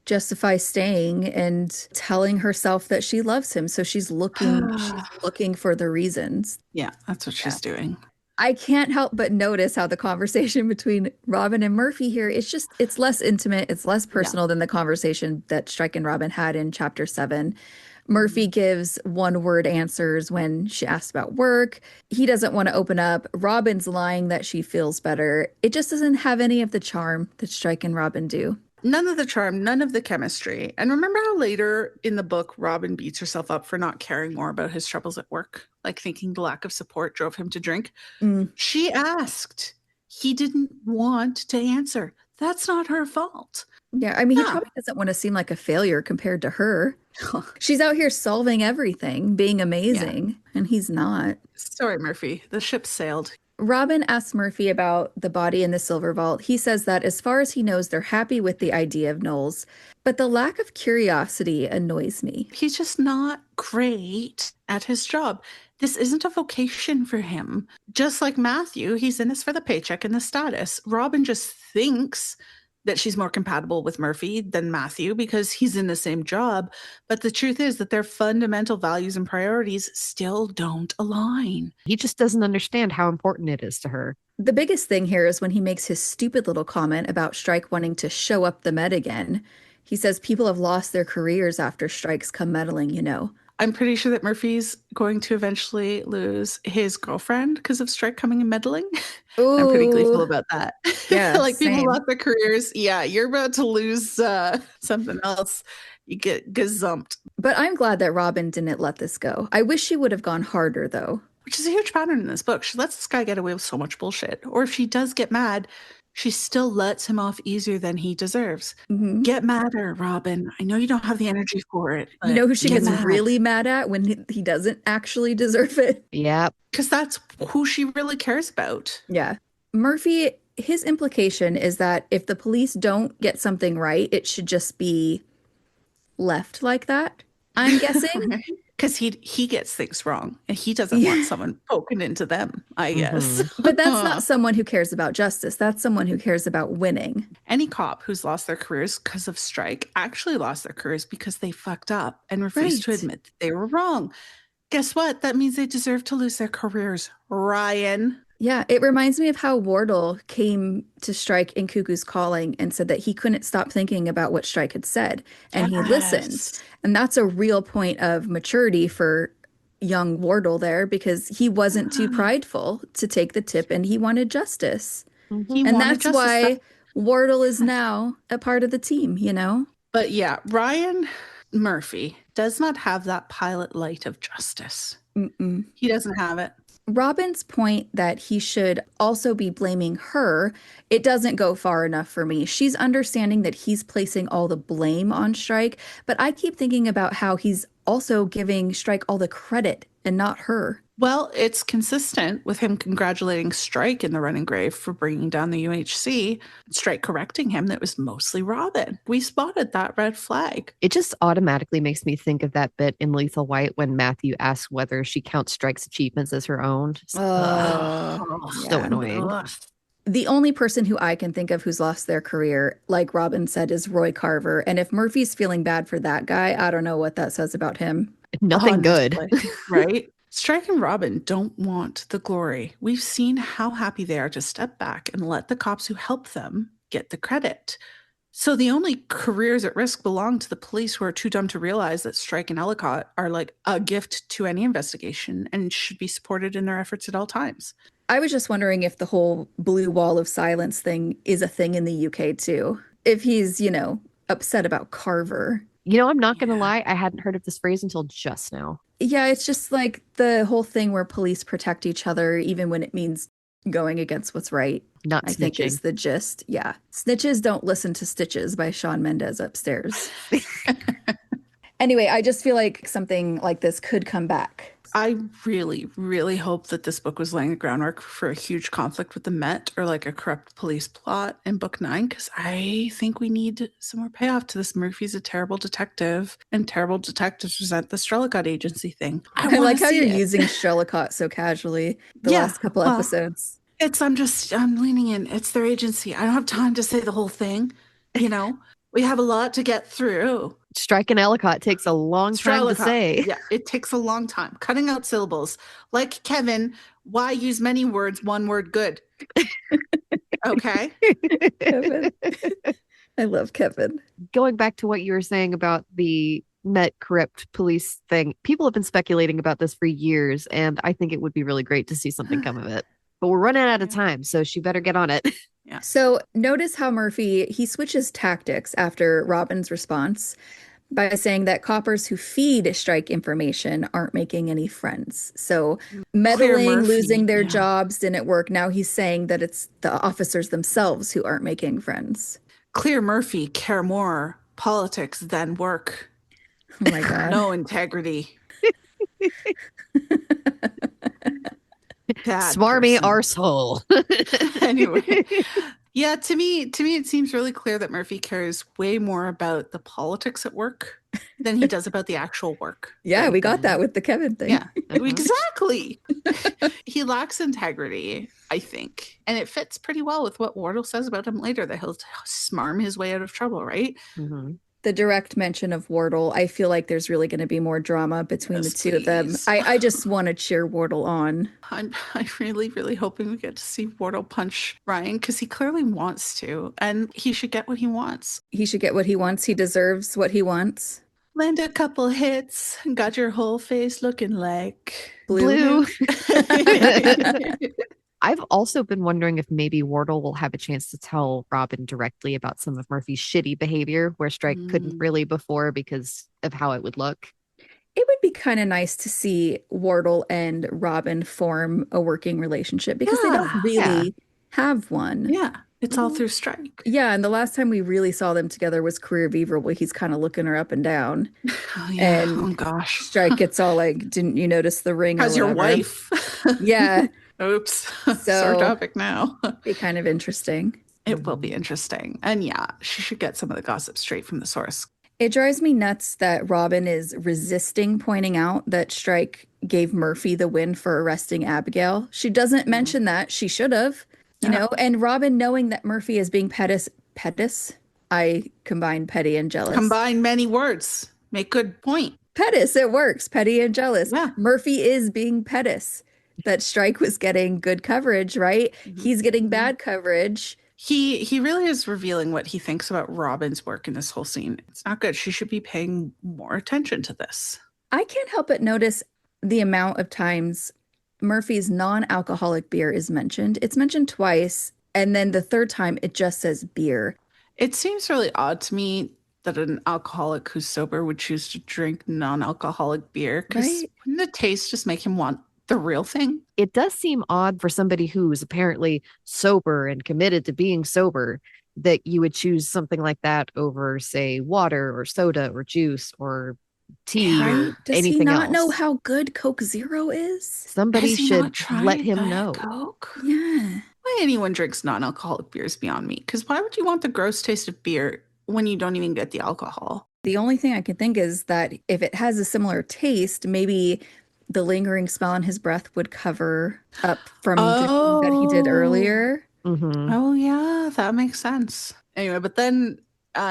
justify staying and telling herself that she loves him. So she's looking for the reasons. Yeah, that's what she's doing. I can't help but notice how the conversation between Robin and Murphy here, it's less intimate, it's less personal than the conversation that Strike and Robin had in chapter 7. Murphy gives one-word answers when she asks about work. He doesn't want to open up. Robin's lying that she feels better. It just doesn't have any of the charm that Strike and Robin do. None of the charm, none of the chemistry. And remember how later in the book, Robin beats herself up for not caring more about his troubles at work, like thinking the lack of support drove him to drink? She asked. He didn't want to answer. That's not her fault. Yeah, I mean, he probably doesn't want to seem like a failure compared to her. She's out here solving everything, being amazing, and he's not. Sorry, Murphy. The ship sailed. Robin asks Murphy about the body in the silver vault. He says that as far as he knows, they're happy with the idea of Knowles, but the lack of curiosity annoys me. He's just not great at his job. This isn't a vocation for him. Just like Matthew, he's in this for the paycheck and the status. Robin just thinks that she's more compatible with Murphy than Matthew because he's in the same job. But the truth is that their fundamental values and priorities still don't align. He just doesn't understand how important it is to her. The biggest thing here is when he makes his stupid little comment about Strike wanting to show up the Met again. He says people have lost their careers after Strikes come meddling, you know. I'm pretty sure that Murphy's going to eventually lose his girlfriend because of Strike coming and meddling. Ooh. I'm pretty gleeful about that. Yeah, like same. people lost their careers. Yeah, you're about to lose something else. You get gazumped. But I'm glad that Robin didn't let this go. I wish she would have gone harder, though. Which is a huge pattern in this book. She lets this guy get away with so much bullshit. Or if she does get mad, she still lets him off easier than he deserves. Get madder, Robin. I know you don't have the energy for it. You know who she gets really mad at when he doesn't actually deserve it? Yeah. Because that's who she really cares about. Yeah. Murphy, his implication is that if the police don't get something right, it should just be left like that, I'm guessing. Because he gets things wrong and he doesn't want someone poking into them, I guess. But that's not someone who cares about justice. That's someone who cares about winning. Any cop who's lost their careers because of Strike actually lost their careers because they fucked up and refused to admit that they were wrong. Guess what? That means they deserve to lose their careers, Ryan. Yeah, it reminds me of how Wardle came to Strike in Cuckoo's Calling and said that he couldn't stop thinking about what Strike had said. And he listened. And that's a real point of maturity for young Wardle there, because he wasn't too prideful to take the tip and he wanted justice. And that's why Wardle is now a part of the team, you know? But yeah, Ryan Murphy does not have that pilot light of justice. He doesn't have it. Robin's point that he should also be blaming her, it doesn't go far enough for me. She's understanding that he's placing all the blame on Strike, but I keep thinking about how he's also giving Strike all the credit and not her. Well, it's consistent with him congratulating Strike in the running grave for bringing down the UHC, Strike correcting him that it was mostly Robin. We spotted that red flag. It just automatically makes me think of that bit in Lethal White when Matthew asks whether she counts Strike's achievements as her own. So annoying. The only person who I can think of who's lost their career, like Robin said, is Roy Carver. And if Murphy's feeling bad for that guy, I don't know what that says about him. Nothing good. Right? Strike and Robin don't want the glory. We've seen how happy they are to step back and let the cops who help them get the credit. So the only careers at risk belong to the police, who are too dumb to realize that Strike and Ellicott are like a gift to any investigation and should be supported in their efforts at all times. I was just wondering if the whole blue wall of silence thing is a thing in the UK too. If he's, upset about Carver. I'm not going to lie. I hadn't heard of this phrase until just now. Yeah, it's just like the whole thing where police protect each other, even when it means going against what's right. Not I snitching. think is the gist. Yeah. Snitches don't listen to Stitches by Shawn Mendes upstairs. Anyway, I just feel like something like this could come back. I really, really hope that this book was laying the groundwork for a huge conflict with the Met or like a corrupt police plot in book 9, because I think we need some more payoff to this Murphy's a terrible detective and terrible detectives resent the Strellicott agency thing. I like how you're using Strellicott so casually the last couple episodes. I'm leaning in. It's their agency. I don't have time to say the whole thing. We have a lot to get through. Strike and Ellicott takes a long time to say. Yeah, it takes a long time. Cutting out syllables. Like Kevin, why use many words, one word good? Okay. Kevin. I love Kevin. Going back to what you were saying about the Met corrupt police thing, people have been speculating about this for years, and I think it would be really great to see something come of it. But we're running out of time, so she better get on it. Yeah. So notice how Murphy, he switches tactics after Robin's response by saying that coppers who feed Strike information aren't making any friends. So meddling, losing their jobs didn't work. Now he's saying that it's the officers themselves who aren't making friends. Clear Murphy care more politics than work. Oh my God. No integrity. Smarmy arsehole. Anyway. Yeah, to me, it seems really clear that Murphy cares way more about the politics at work than he does about the actual work. Yeah, we got that with the Kevin thing. Yeah, exactly. He lacks integrity, I think. And it fits pretty well with what Wardle says about him later, that he'll smarm his way out of trouble, right? Mm-hmm. The direct mention of Wardle, I feel like there's really going to be more drama between the two of them. I just want to cheer Wardle on. I'm really, really hoping we get to see Wardle punch Ryan, because he clearly wants to, and he should get what he wants. He should get what he wants. He deserves what he wants. Land a couple hits, got your whole face looking like blue. I've also been wondering if maybe Wardle will have a chance to tell Robin directly about some of Murphy's shitty behavior, where Strike couldn't really before because of how it would look. It would be kind of nice to see Wardle and Robin form a working relationship, because they don't really have one. Yeah, it's all through Strike. Yeah, and the last time we really saw them together was Career Beaver, where he's kind of looking her up and down. Oh, yeah. And oh gosh. Strike gets all like, didn't you notice the ring? How's your wife? Yeah. Oops. So, sore topic now. Be kind of interesting. It will be interesting. And yeah, she should get some of the gossip straight from the source. It drives me nuts that Robin is resisting pointing out that Strike gave Murphy the win for arresting Abigail. She doesn't mention that. She should have, you know, and Robin, knowing that Murphy is being pettis. I combine petty and jealous. Combine many words. Make good point. Pettis, it works. Petty and jealous. Yeah. Murphy is being pettis. That Strike was getting good coverage, right? He's getting bad coverage. He really is revealing what he thinks about Robin's work in this whole scene. It's not good. She should be paying more attention to this. I can't help but notice the amount of times Murphy's non-alcoholic beer is mentioned. It's mentioned twice, and then the third time it just says beer. It seems really odd to me that an alcoholic who's sober would choose to drink non-alcoholic beer, because wouldn't the taste just make him want the real thing? It does seem odd for somebody who is apparently sober and committed to being sober that you would choose something like that over, say, water or soda or juice or tea or Does he anything not know else. how good Coke Zero is? Somebody Has he not should let tried him Diet know. Coke? Yeah. Why anyone drinks non-alcoholic beers beyond me? Because why would you want the gross taste of beer when you don't even get the alcohol? The only thing I can think is that if it has a similar taste, maybe the lingering smell in his breath would cover up from drinking that he did Oh, earlier. Mm-hmm. oh yeah, that makes sense. Anyway, but then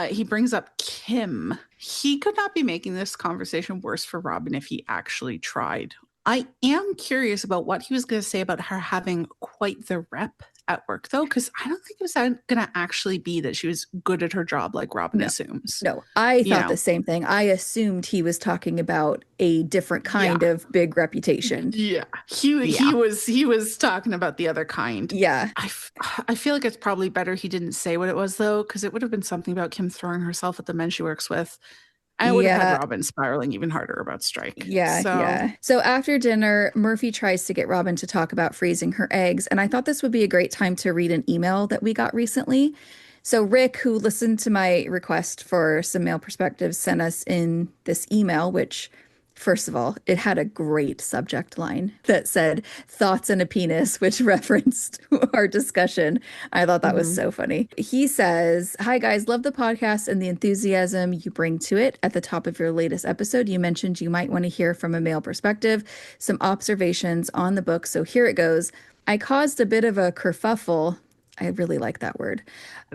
he brings up Kim. He could not be making this conversation worse for Robin if he actually tried. I am curious about what he was going to say about her having quite the rep at work, though, because I don't think it was going to actually be that she was good at her job like Robin No. assumes. No, I You thought know, the same thing. I assumed he was talking about a different yeah. kind of big reputation. Yeah. He Yeah. he was talking about the other kind. Yeah. I feel like it's probably better he didn't say what it was though, because it would have been something about Kim throwing herself at the men she works with. And it would have had Yeah. Robin spiraling even harder about Strike. Yeah, So yeah. So after dinner, Murphy tries to get Robin to talk about freezing her eggs, and I thought this would be a great time to read an email that we got recently. So Rick, who listened to my request for some male perspectives, sent us in this email, which, first of all, it had a great subject line that said "thoughts and a penis," which referenced our discussion. I thought that was Mm-hmm. so funny. He says, "Hi guys, love the podcast and the enthusiasm you bring to it. At the top of your latest episode, you mentioned you might want to hear from a male perspective, some observations on the book. So here it goes. I caused a bit of a kerfuffle. I really like that word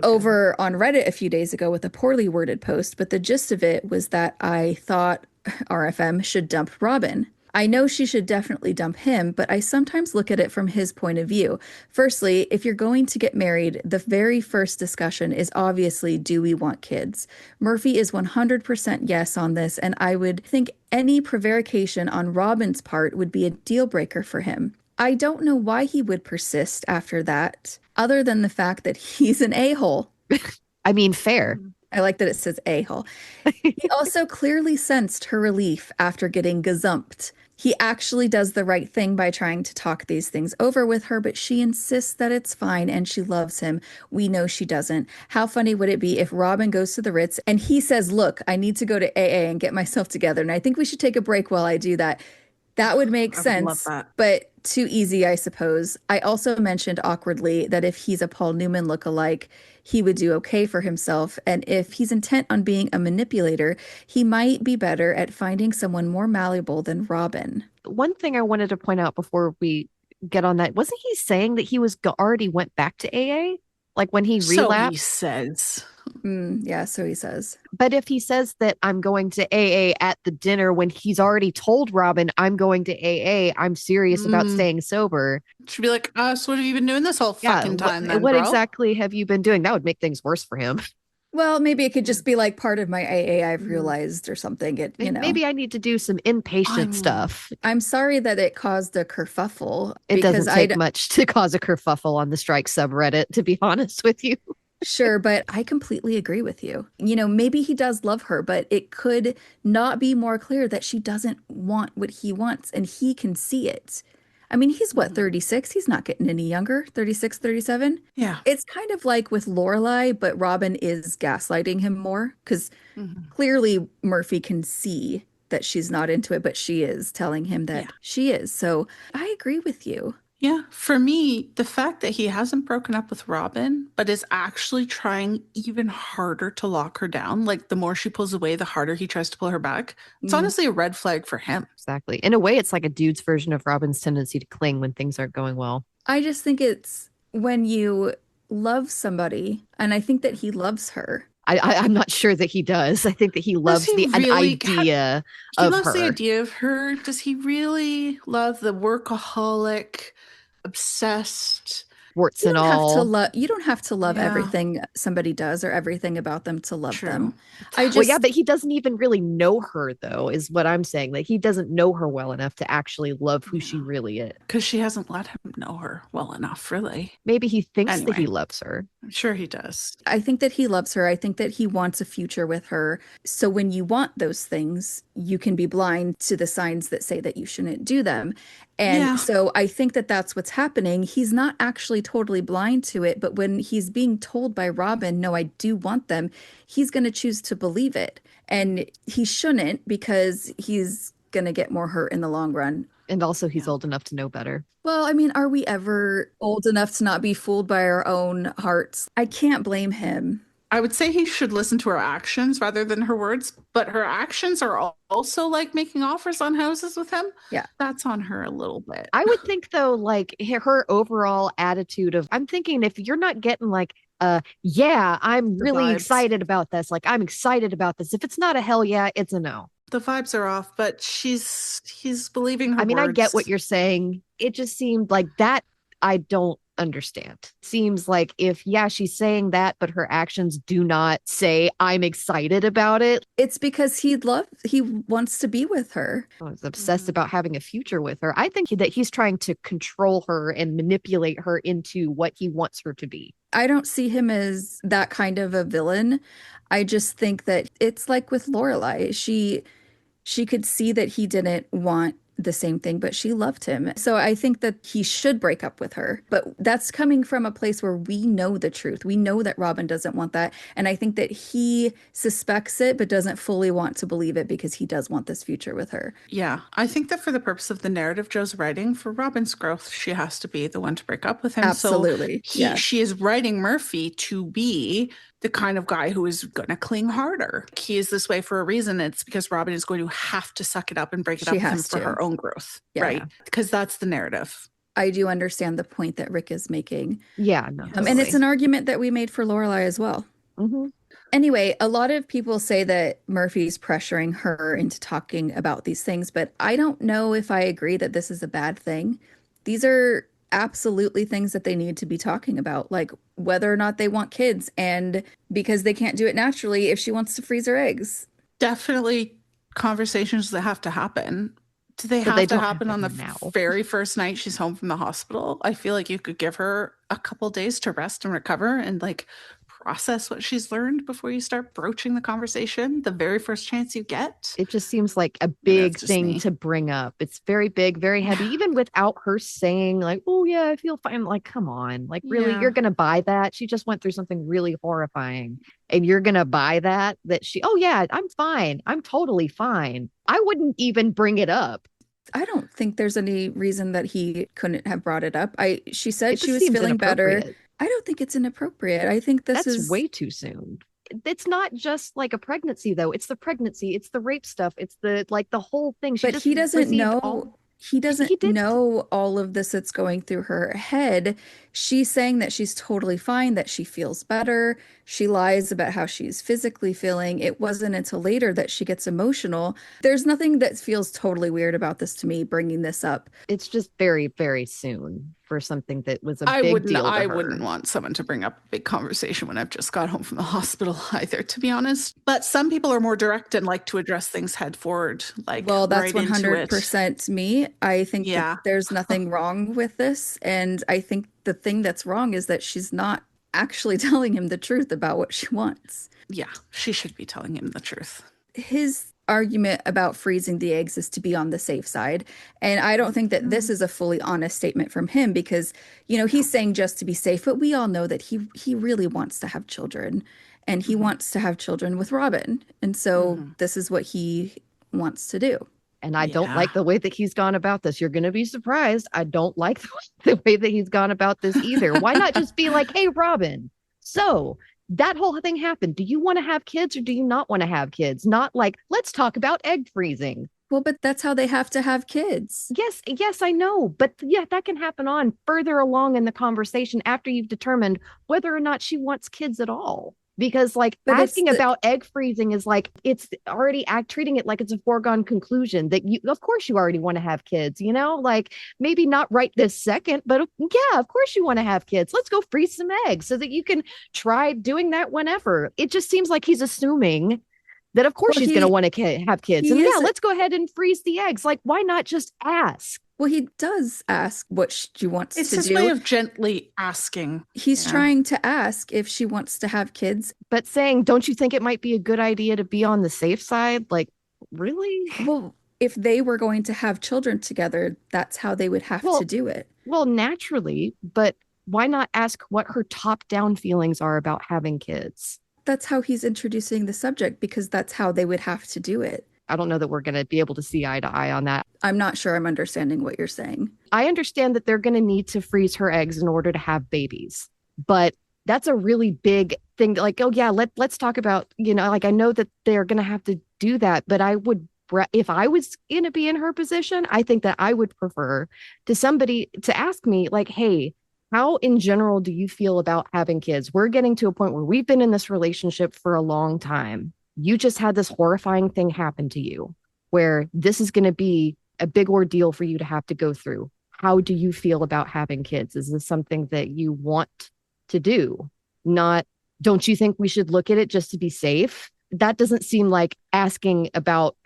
over on Reddit a few days ago with a poorly worded post, but the gist of it was that I thought RFM should dump Robin. I know she should definitely dump him, but I sometimes look at it from his point of view. Firstly, if you're going to get married, the very first discussion is obviously, do we want kids? Murphy is 100% yes on this, and I would think any prevarication on Robin's part would be a deal breaker for him. I don't know why he would persist after that, other than the fact that he's an a-hole. I mean, fair. I like that it says a-hole. He also clearly sensed her relief after getting gazumped. He actually does the right thing by trying to talk these things over with her, but she insists that it's fine and she loves him. We know she doesn't. How funny would it be if Robin goes to the Ritz and he says, look, I need to go to AA and get myself together, and I think we should take a break while I do that. That would make I would love sense, that. but too easy, I suppose. I also mentioned awkwardly that if he's a Paul Newman lookalike, he would do okay for himself. And if he's intent on being a manipulator, he might be better at finding someone more malleable than Robin. One thing I wanted to point out before we get on that, wasn't he saying that he was already went back to AA? Like when he So he relapsed? says. Yeah, so he says. But if he says that I'm going to AA at the dinner when he's already told Robin I'm going to AA, I'm serious about staying sober. Should be like, so what have you been doing this whole Yeah, fucking time then, what bro? exactly have you been doing? That would make things worse for him. Well, maybe it could just be like part of my AA I've realized or something. It, you know. Maybe I need to do some inpatient stuff. I'm sorry that it caused a kerfuffle. It because doesn't take much to cause a kerfuffle on the Strike subreddit, to be honest with you. Sure, but I completely agree with you. You know, maybe he does love her, but it could not be more clear that she doesn't want what he wants, and he can see it. I mean, he's what, 36? He's not getting any younger, 36, 37? Yeah. It's kind of like with Lorelai, but Robin is gaslighting him more because clearly Murphy can see that she's not into it, but she is telling him that she is. So I agree with you. Yeah, for me, the fact that he hasn't broken up with Robin, but is actually trying even harder to lock her down, like the more she pulls away, the harder he tries to pull her back. It's honestly a red flag for him. Exactly. In a way, it's like a dude's version of Robin's tendency to cling when things aren't going well. I just think it's when you love somebody, and I think that he loves her. I'm not sure that he does. I think that he loves he an really idea He of loves the her. idea of her. Does he really love the workaholic, obsessed? Warts and all. You don't have to love everything somebody does or everything about them to love them. Well, yeah, but he doesn't even really know her, though, is what I'm saying. Like, he doesn't know her well enough to actually love who she really is. Because she hasn't let him know her well enough, really. Maybe he thinks that he loves her. I'm sure he does. I think that he loves her. I think that he wants a future with her. So when you want those things, you can be blind to the signs that say that you shouldn't do them. And Yeah. so I think that that's what's happening. He's not actually totally blind to it, but when he's being told by Robin, no, I do want them, he's going to choose to believe it. And he shouldn't, because he's going to get more hurt in the long run. And also, he's Yeah. old enough to know better. Well, I mean, are we ever old enough to not be fooled by our own hearts? I can't blame him. I would say he should listen to her actions rather than her words, but her actions are also like making offers on houses with him. Yeah. That's on her a little bit. I would think, though, like her overall attitude of, I'm thinking if you're not getting like, yeah, I'm The really vibes. excited about this. Like, I'm excited about this. If it's not a hell yeah, it's a no. The vibes are off, but he's believing her I mean, I get words. what you're saying. It just seemed like that I don't understand. Seems like if, yeah, she's saying that, but her actions do not say I'm excited about it. It's because he wants to be with her. I was obsessed about having a future with her. I think that he's trying to control her and manipulate her into what he wants her to be. I don't see him as that kind of a villain. I just think that it's like with Lorelai. She could see that he didn't want the same thing, but she loved him. So I think that he should break up with her. But that's coming from a place where we know the truth. We know that Robin doesn't want that. And I think that he suspects it, but doesn't fully want to believe it because he does want this future with her. Yeah, I think that for the purpose of the narrative Joe's writing, for Robin's growth, she has to be the one to break up with him. Absolutely. So she is writing Murphy to be the kind of guy who is going to cling harder. He is this way for a reason. It's because Robin is going to have to suck it up and break it up with him for her own growth, right? Because that's the narrative. I do understand the point that Rick is making. Yeah, no. Totally. And it's an argument that we made for Lorelai as well. Mm-hmm. Anyway, a lot of people say that Murphy's pressuring her into talking about these things, but I don't know if I agree that this is a bad thing. These are absolutely things that they need to be talking about, like whether or not they want kids, and because they can't do it naturally, if she wants to freeze her eggs. Definitely conversations that have to happen. Do they have to happen on the very first night she's home from the hospital? I feel like you could give her a couple days to rest and recover and like process what she's learned before you start broaching the conversation the very first chance you get. It just seems like a big thing to bring up. It's very big, very heavy, even without her saying like, oh yeah, I feel fine. Like, come on, like really, you're going to buy that? She just went through something really horrifying and you're going to buy that she, oh yeah, I'm fine. I'm totally fine. I wouldn't even bring it up. I don't think there's any reason that he couldn't have brought it up. She said she was feeling better. I don't think it's inappropriate. I think that's way too soon. It's not just like a pregnancy though. It's the pregnancy. It's the rape stuff. It's the whole thing. But he doesn't know. He doesn't know all of this that's going through her head. She's saying that she's totally fine, that she feels better. She lies about how she's physically feeling. It wasn't until later that she gets emotional. There's nothing that feels totally weird about this to me, bringing this up. It's just very, very soon for something that was a big deal to her. I wouldn't want someone to bring up a big conversation when I've just got home from the hospital either, to be honest. But some people are more direct and like to address things head forward. Like, well, that's 100% me. I think that there's nothing wrong with this. And I think the thing that's wrong is that she's not actually telling him the truth about what she wants. Yeah, she should be telling him the truth. His argument about freezing the eggs is to be on the safe side. And I don't think that this is a fully honest statement from him because, you know, he's saying just to be safe, but we all know that he really wants to have children and he wants to have children with Robin. And so this is what he wants to do. And I don't like the way that he's gone about this. You're going to be surprised. I don't like the way that he's gone about this either. Why not just be like, hey, Robin, so that whole thing happened. Do you want to have kids or do you not want to have kids? Not like, let's talk about egg freezing. Well, but that's how they have to have kids. Yes, I know. But yeah, that can happen on further along in the conversation after you've determined whether or not she wants kids at all. Because like asking about egg freezing is like, it's already treating it like it's a foregone conclusion that you, of course you already want to have kids, you know, like maybe not right this second, but yeah, of course you want to have kids. Let's go freeze some eggs so that you can try doing that whenever. It just seems like he's assuming that of course she's going to want to have kids. And yeah, let's go ahead and freeze the eggs. Like, why not just ask? Well, he does ask what she wants It's to his do. way of gently asking. He's Yeah. trying to ask if she wants to have kids. But saying, don't you think it might be a good idea to be on the safe side? Like, really? Well, if they were going to have children together, that's how they would have to Well, do it. well, naturally, but why not ask what her top-down feelings are about having kids? That's how he's introducing the subject because that's how they would have to do it. I don't know that we're going to be able to see eye to eye on that. I'm not sure I'm understanding what you're saying. I understand that they're going to need to freeze her eggs in order to have babies, but that's a really big thing. Like, oh yeah, let's talk about, like I know that they're going to have to do that, but if I was going to be in her position, I think that I would prefer to somebody to ask me like, hey, how in general do you feel about having kids? We're getting to a point where we've been in this relationship for a long time. You just had this horrifying thing happen to you where this is going to be a big ordeal for you to have to go through. How do you feel about having kids? Is this something that you want to do? Not, don't you think we should look at it just to be safe? That doesn't seem like asking about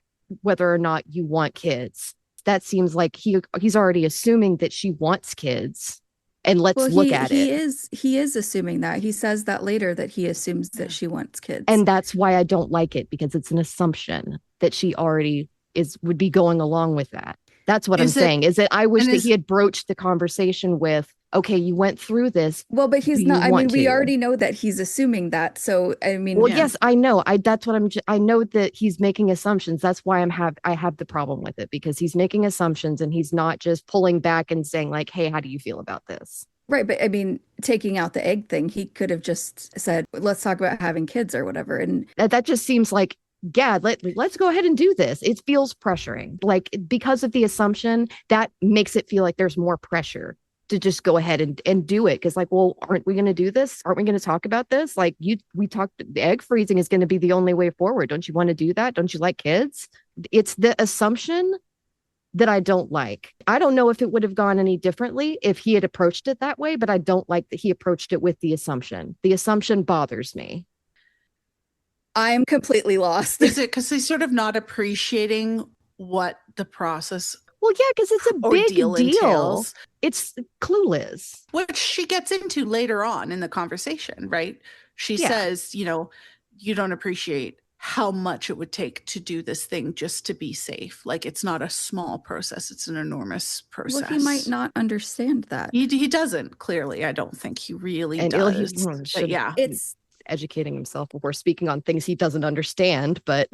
whether or not you want kids. That seems like he's already assuming that she wants kids. And let's look at it. He is assuming that. He says that later that he assumes that she wants kids. And that's why I don't like it, because it's an assumption that she already would be going along with that. That's what I'm saying, is that I wish that he had broached the conversation with, okay, you went through this. Well, but he's not. I mean, we already know that he's assuming that. So, I mean, well, yes, I know. I know that he's making assumptions. That's why I have the problem with it, because he's making assumptions and he's not just pulling back and saying like, hey, how do you feel about this? Right. But I mean, taking out the egg thing, he could have just said, let's talk about having kids or whatever. And that just seems like, yeah, let's go ahead and do this. It feels pressuring, like because of the assumption that makes it feel like there's more pressure to just go ahead and do it. Because like, well, aren't we going to do this? Aren't we going to talk about this? Like we talked, the egg freezing is going to be the only way forward. Don't you want to do that? Don't you like kids? It's the assumption that I don't like. I don't know if it would have gone any differently if he had approached it that way, but I don't like that he approached it with the assumption. The assumption bothers me. I'm completely lost. Is it because he's sort of not appreciating what the process? Well, yeah, because it's a big deal. Entails, it's clueless. which she gets into later on in the conversation, right? She says, you don't appreciate how much it would take to do this thing just to be safe. Like, it's not a small process. It's an enormous process. Well, he might not understand that. He doesn't, clearly. I don't think he really does. But yeah. It's educating himself before speaking on things he doesn't understand, but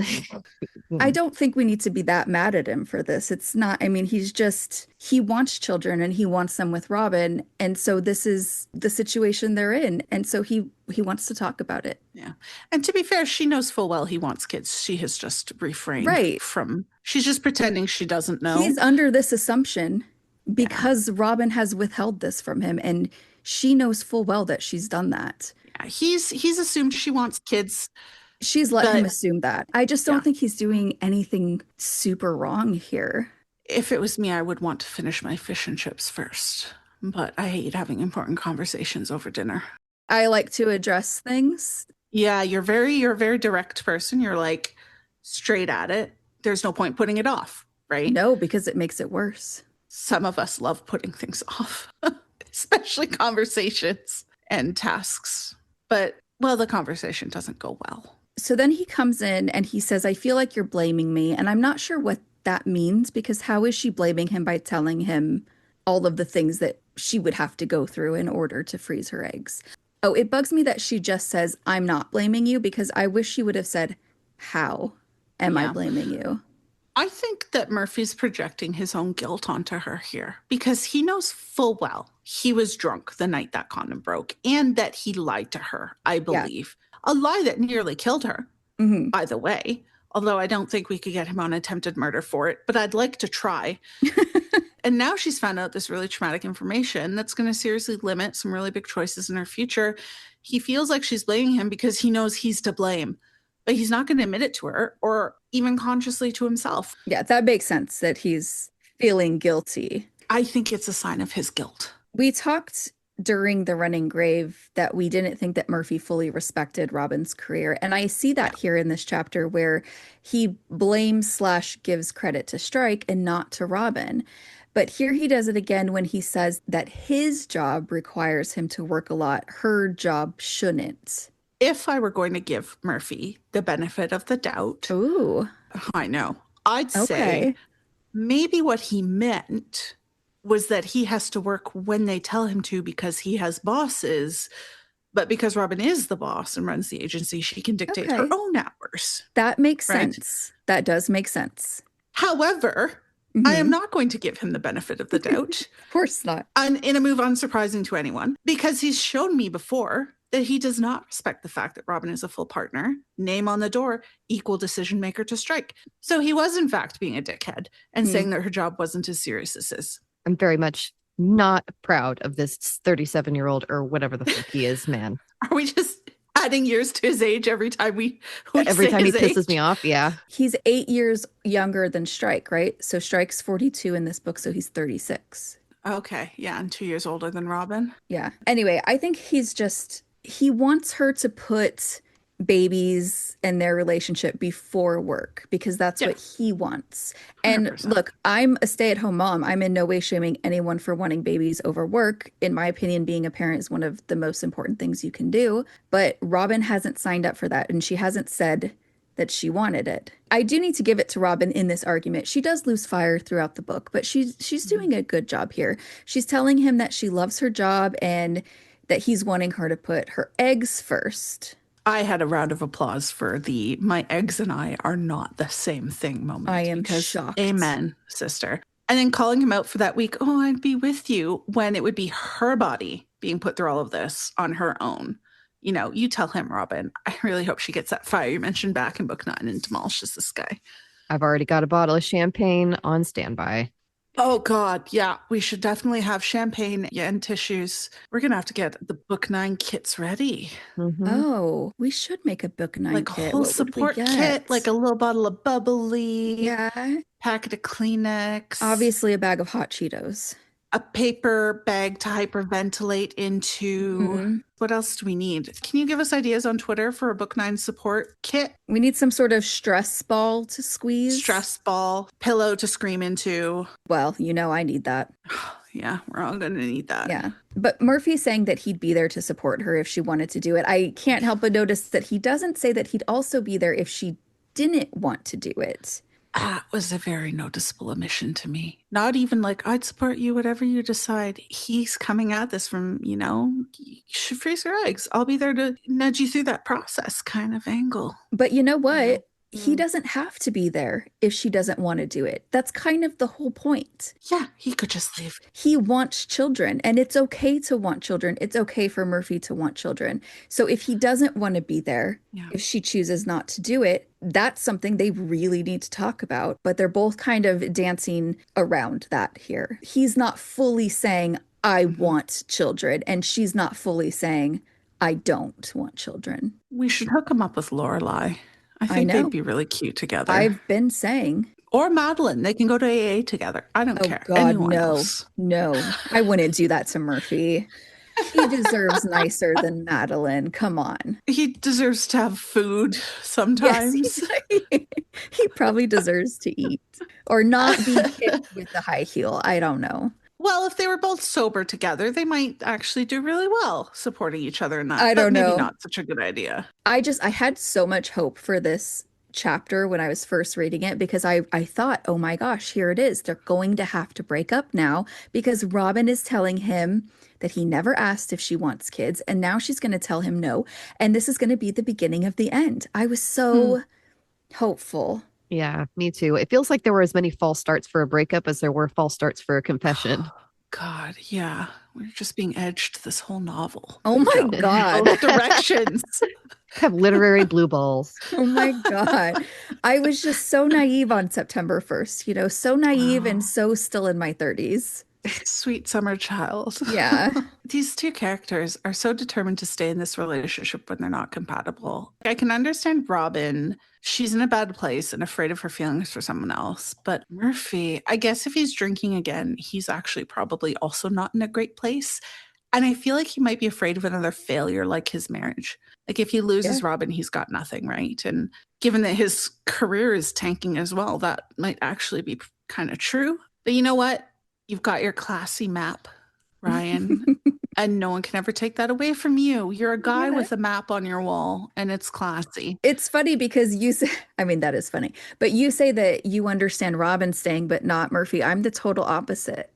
I don't think we need to be that mad at him for this. It's not, I mean, he wants children and he wants them with Robin. And so this is the situation they're in. And so he wants to talk about it. Yeah. And to be fair, she knows full well he wants kids. She has just refrained from, she's just pretending she doesn't know. He's under this assumption because Robin has withheld this from him. And she knows full well that she's done that. Yeah, he's assumed she wants kids. She's let him assume that. I just don't think he's doing anything super wrong here. If it was me, I would want to finish my fish and chips first. But I hate having important conversations over dinner. I like to address things. Yeah, you're a very direct person. You're like straight at it. There's no point putting it off, right? No, because it makes it worse. Some of us love putting things off, especially conversations and tasks. But, well, the conversation doesn't go well. So then he comes in and he says, I feel like you're blaming me. And I'm not sure what that means, because how is she blaming him by telling him all of the things that she would have to go through in order to freeze her eggs? Oh, it bugs me that she just says, I'm not blaming you, because I wish she would have said, how am I blaming you? I think that Murphy's projecting his own guilt onto her here, because he knows full well he was drunk the night that condom broke and that he lied to her, I believe. Yeah. A lie that nearly killed her, by the way, although I don't think we could get him on attempted murder for it, but I'd like to try. And now she's found out this really traumatic information that's going to seriously limit some really big choices in her future. He feels like she's blaming him because he knows he's to blame, but he's not going to admit it to her or even consciously to himself. Yeah, that makes sense that he's feeling guilty. I think it's a sign of his guilt. We talked during the running grave that we didn't think that Murphy fully respected Robin's career. And I see that here in this chapter where he blames / gives credit to Strike and not to Robin. But here he does it again when he says that his job requires him to work a lot. Her job shouldn't. If I were going to give Murphy the benefit of the doubt, Ooh, I know, I'd say okay. maybe what he meant was that he has to work when they tell him to because he has bosses. But because Robin is the boss and runs the agency, she can dictate her Okay. own hours. That makes Right. sense. That does make sense. However, I am not going to give him the benefit of the doubt. Of course not. And in a move unsurprising to anyone, because he's shown me before that he does not respect the fact that Robin is a full partner, name on the door, equal decision maker to strike. So he was, in fact, being a dickhead and saying that her job wasn't as serious as his. I'm very much not proud of this 37-year-old or whatever the fuck he is, man. Are we just adding years to his age every time we Every say time he his pisses age? me off, yeah. He's 8 years younger than Strike, right? So Strike's 42 in this book, so he's 36. Okay, yeah, and 2 years older than Robin. Yeah. Anyway, I think he wants her to put babies and their relationship before work because that's what he wants. And 100%. look, I'm a stay-at-home mom. I'm in no way shaming anyone for wanting babies over work. In my opinion, being a parent is one of the most important things you can do. But Robin hasn't signed up for that, and she hasn't said that she wanted it. I do need to give it to Robin in this argument. She does lose fire throughout the book, but she's doing a good job here. She's telling him that she loves her job and that he's wanting her to put her eggs first. I had a round of applause for the "my eggs and I are not the same thing" moment. I am because, shocked. Amen, sister. And then calling him out for that week, "Oh, I'd be with you," when it would be her body being put through all of this on her own. You know, you tell him, Robin, I really hope she gets that fire you mentioned back in book 9 and demolishes this guy. I've already got a bottle of champagne on standby. Oh, God. Yeah, we should definitely have champagne and tissues. We're going to have to get the book 9 kits ready. Mhm. Oh, we should make a book 9 Like kit. a whole What would we support get? kit, like a little bottle of bubbly, Yeah. packet of Kleenex, Obviously a bag of hot Cheetos. a paper bag to hyperventilate into. Mhm. What else do we need? Can you give us ideas on Twitter for a book 9 support kit? We need some sort of stress ball to squeeze. Stress ball, pillow to scream into. Well, you know I need that. Yeah, we're all going to need that. Yeah. But Murphy's saying that he'd be there to support her if she wanted to do it. I can't help but notice that he doesn't say that he'd also be there if she didn't want to do it. That was a very noticeable omission to me. Not even like, I'd support you, whatever you decide. He's coming at this from, you should freeze your eggs. I'll be there to nudge you through that process kind of angle. But you know what? He Mm. doesn't have to be there if she doesn't want to do it. That's kind of the whole point. Yeah, he could just leave. He wants children, and it's okay to want children. It's okay for Murphy to want children. So if he doesn't want to be there, Yeah. if she chooses not to do it, that's something they really need to talk about. But they're both kind of dancing around that here. He's not fully saying, I want children, and she's not fully saying, I don't want children. We should hook him up with Lorelai. I think know. they'd be really cute together. I've been saying. Or Madeline. They can go to AA together. I don't Oh, care. God, Anyone no. else. No, I wouldn't do that to Murphy. He deserves nicer than Madeline. Come on. He deserves to have food sometimes. He probably deserves to eat or not be kicked with the high heel. I don't know. Well, if they were both sober together, they might actually do really well supporting each other in that. I don't but maybe know. not such a good idea. I had so much hope for this chapter when I was first reading it because I thought, oh my gosh, here it is. They're going to have to break up now because Robin is telling him that he never asked if she wants kids. And now she's going to tell him no. And this is going to be the beginning of the end. I was so hopeful. Yeah, me too. It feels like there were as many false starts for a breakup as there were false starts for a confession. God, yeah. We're just being edged this whole novel. Oh my Both God. directions. Have literary blue balls. Oh my God. I was just so naive on September 1st, so naive and so still in my 30s. Sweet summer child. Yeah. These two characters are so determined to stay in this relationship when they're not compatible. I can understand Robin. She's in a bad place and afraid of her feelings for someone else. But Murphy, I guess if he's drinking again, he's actually probably also not in a great place. And I feel like he might be afraid of another failure like his marriage. Like if he loses Robin, he's got nothing, right? And given that his career is tanking as well, that might actually be kind of true. But you know what? You've got your classy map, Ryan, and no one can ever take that away from you. You're a guy Yeah. with a map on your wall, and it's classy. It's funny because you say, I mean, that is funny, but you say that you understand Robin staying, but not Murphy. I'm the total opposite.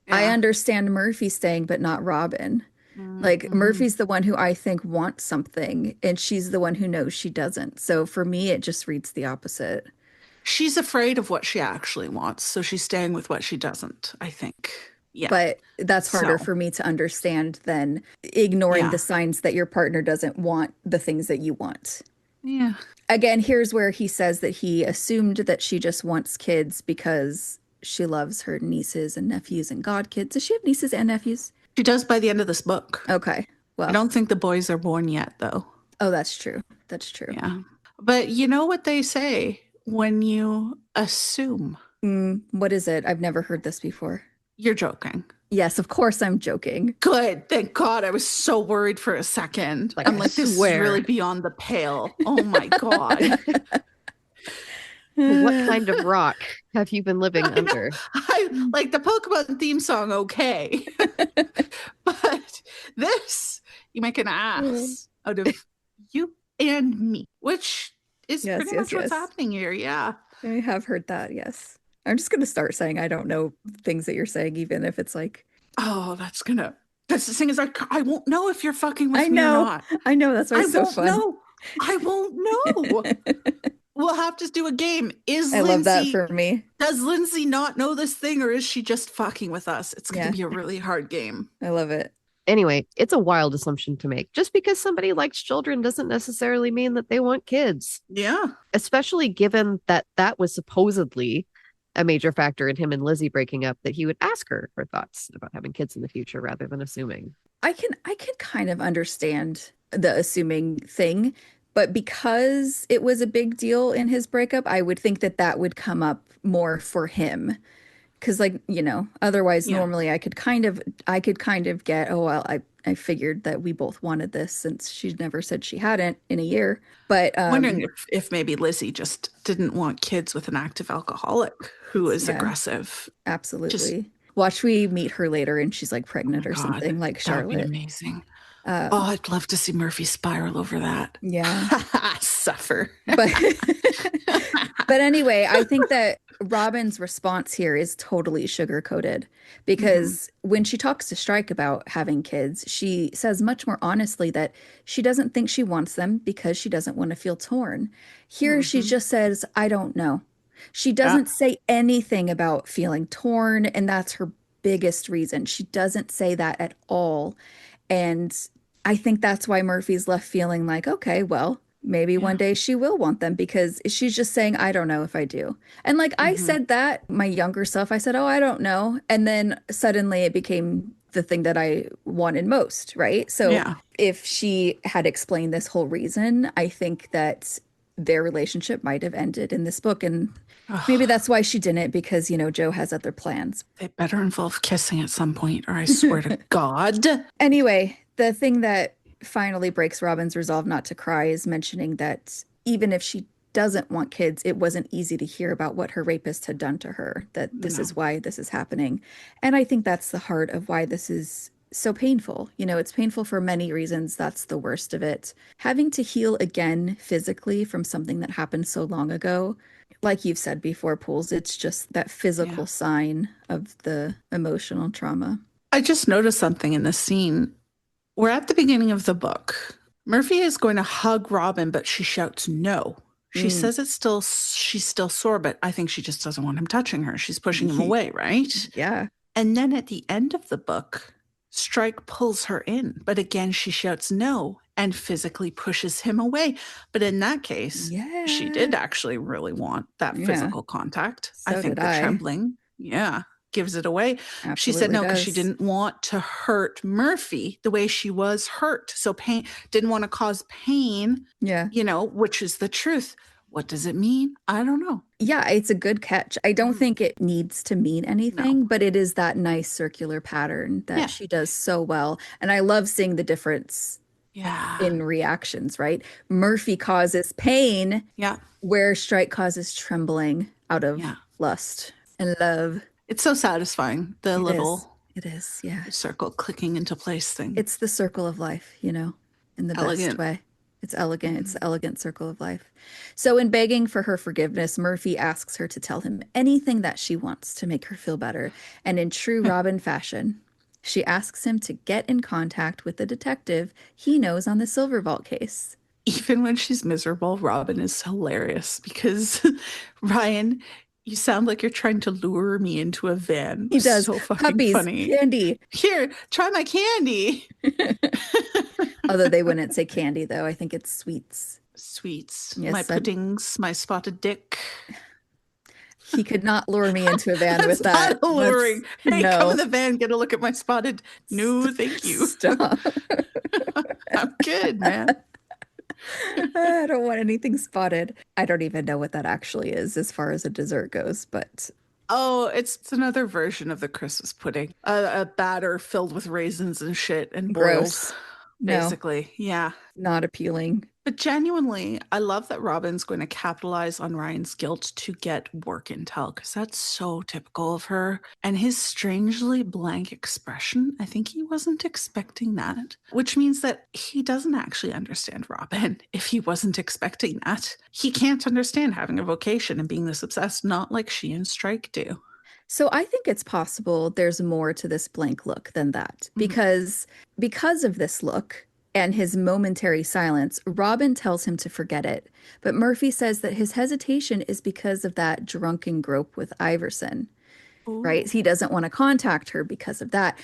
I Yeah. understand Murphy staying, but not Robin. Like Mm-hmm. Murphy's the one who I think wants something, and she's the one who knows she doesn't. So for me, it just reads the opposite. She's afraid of what she actually wants, so she's staying with what she doesn't, I think. Yeah. But that's harder So, for me to understand than ignoring the yeah. signs that your partner doesn't want the things that you want. Yeah. Again, here's where he says that he assumed that she just wants kids because she loves her nieces and nephews and godkids. Does she have nieces and nephews? She does by the end of this book. Okay. I Well, don't think the boys are born yet, though. oh, that's true. That's true. Yeah. But you know what they say when you assume? What is it? I've never heard this before. You're joking. Yes, of course I'm joking. Good. Thank God. I was so worried for a second. Like, I'm I like, this is swear. really beyond the pale. Oh my God. What kind of rock have you been living I know. under? I like the Pokemon theme song, okay. But this, you make an ass out of you and me, which is Yes, pretty yes, much what's yes. happening here. Yeah. I have heard that, yes. I'm just going to start saying I don't know things that you're saying, even if it's like, Oh, that's the thing is I won't know if you're fucking with I me or know, not. I know, that's why I it's so won't fun. know. I won't know. We'll have to do a game. I love that for me. Does Lindsay not know this thing or is she just fucking with us? It's going Yeah. to be a really hard game. I love it. Anyway, it's a wild assumption to make. Just because somebody likes children doesn't necessarily mean that they want kids, Yeah. especially given that that was supposedly a major factor in him and Lizzie breaking up, that he would ask her her thoughts about having kids in the future rather than assuming. I can kind of understand the assuming thing, but because it was a big deal in his breakup, I would think that that would come up more for him. Because like, otherwise Yeah. normally I could kind of get, oh well, I figured that we both wanted this since she never said she hadn't in a year. But Wondering if maybe Lizzie just didn't want kids with an active alcoholic who is Yeah. aggressive. Absolutely. Watch we meet her later and she's like pregnant Oh my or God, something like that would be Charlotte. amazing. Oh, I'd love to see Murphy spiral over that. Yeah. Suffer. But but anyway, I think that Robin's response here is totally sugar-coated because when she talks to Strike about having kids, she says much more honestly that she doesn't think she wants them because she doesn't want to feel torn. Here she just says, I don't know. She doesn't say anything about feeling torn, and that's her biggest reason. She doesn't say that at all. And I think that's why Murphy's left feeling like, okay, well, maybe one day she will want them because she's just saying, I don't know if I do. And like I said that, my younger self, I said, oh, I don't know. And then suddenly it became the thing that I wanted most, right? So if she had explained this whole reason, I think that their relationship might have ended in this book. And maybe that's why she didn't, because, Joe has other plans. They better involve kissing at some point, or I swear to God. Anyway, the thing that finally breaks Robin's resolve not to cry is mentioning that even if she doesn't want kids, it wasn't easy to hear about what her rapist had done to her, that this is why this is happening. And I think that's the heart of why this is so painful. It's painful for many reasons. That's the worst of it. Having to heal again physically from something that happened so long ago, like you've said before, Pools, it's just that physical sign of the emotional trauma. I just noticed something in this scene. We're at the beginning of the book. Murphy is going to hug Robin, but she shouts no. She says she's still sore, but I think she just doesn't want him touching her. She's pushing him away, right? Yeah. And then at the end of the book, Strike pulls her in, but again, she shouts no and physically pushes him away. But in that case, she did actually really want that physical contact. So I think did the I. trembling, gives it away. Absolutely She said no because does. she didn't want to hurt Murphy the way she was hurt. So didn't want to cause pain, which is the truth. What does it mean? I don't know. Yeah, it's a good catch. I don't think it needs to mean anything, but it is that nice circular pattern that she does so well. And I love seeing the difference in reactions, right? Murphy causes pain where Strike causes trembling out of lust and love. It's so satisfying, the little It is, yeah. circle clicking into place thing. It's the circle of life, in the best Elegant. way. It's elegant. It's the elegant circle of life. So, in begging for her forgiveness, Murphy asks her to tell him anything that she wants to make her feel better. And in true Robin fashion, she asks him to get in contact with the detective he knows on the Silver Vault case. Even when she's miserable, Robin is hilarious because Ryan, you sound like you're trying to lure me into a van. He does. So fucking Puppies, funny. candy. Here, try my candy. Although they wouldn't say candy, though. I think it's sweets. Sweets. Yes, my puddings, my spotted dick. He could not lure me into a van That's with that. Not alluring. Hey, no. come in the van, get a look at my spotted. No, thank you. Stop. I'm good, man. I don't want anything spotted. I don't even know what that actually is as far as a dessert goes, but oh, it's another version of the Christmas pudding. A batter filled with raisins and shit and boiled. Gross. Basically, no, yeah. Not appealing. But genuinely, I love that Robin's going to capitalize on Ryan's guilt to get work intel, because that's so typical of her. And his strangely blank expression, I think he wasn't expecting that, which means that he doesn't actually understand Robin if he wasn't expecting that. He can't understand having a vocation and being this obsessed, not like she and Strike do. So I think it's possible there's more to this blank look than that, because of this look and his momentary silence, Robin tells him to forget it. But Murphy says that his hesitation is because of that drunken grope with Iverson, right? He doesn't want to contact her because of that.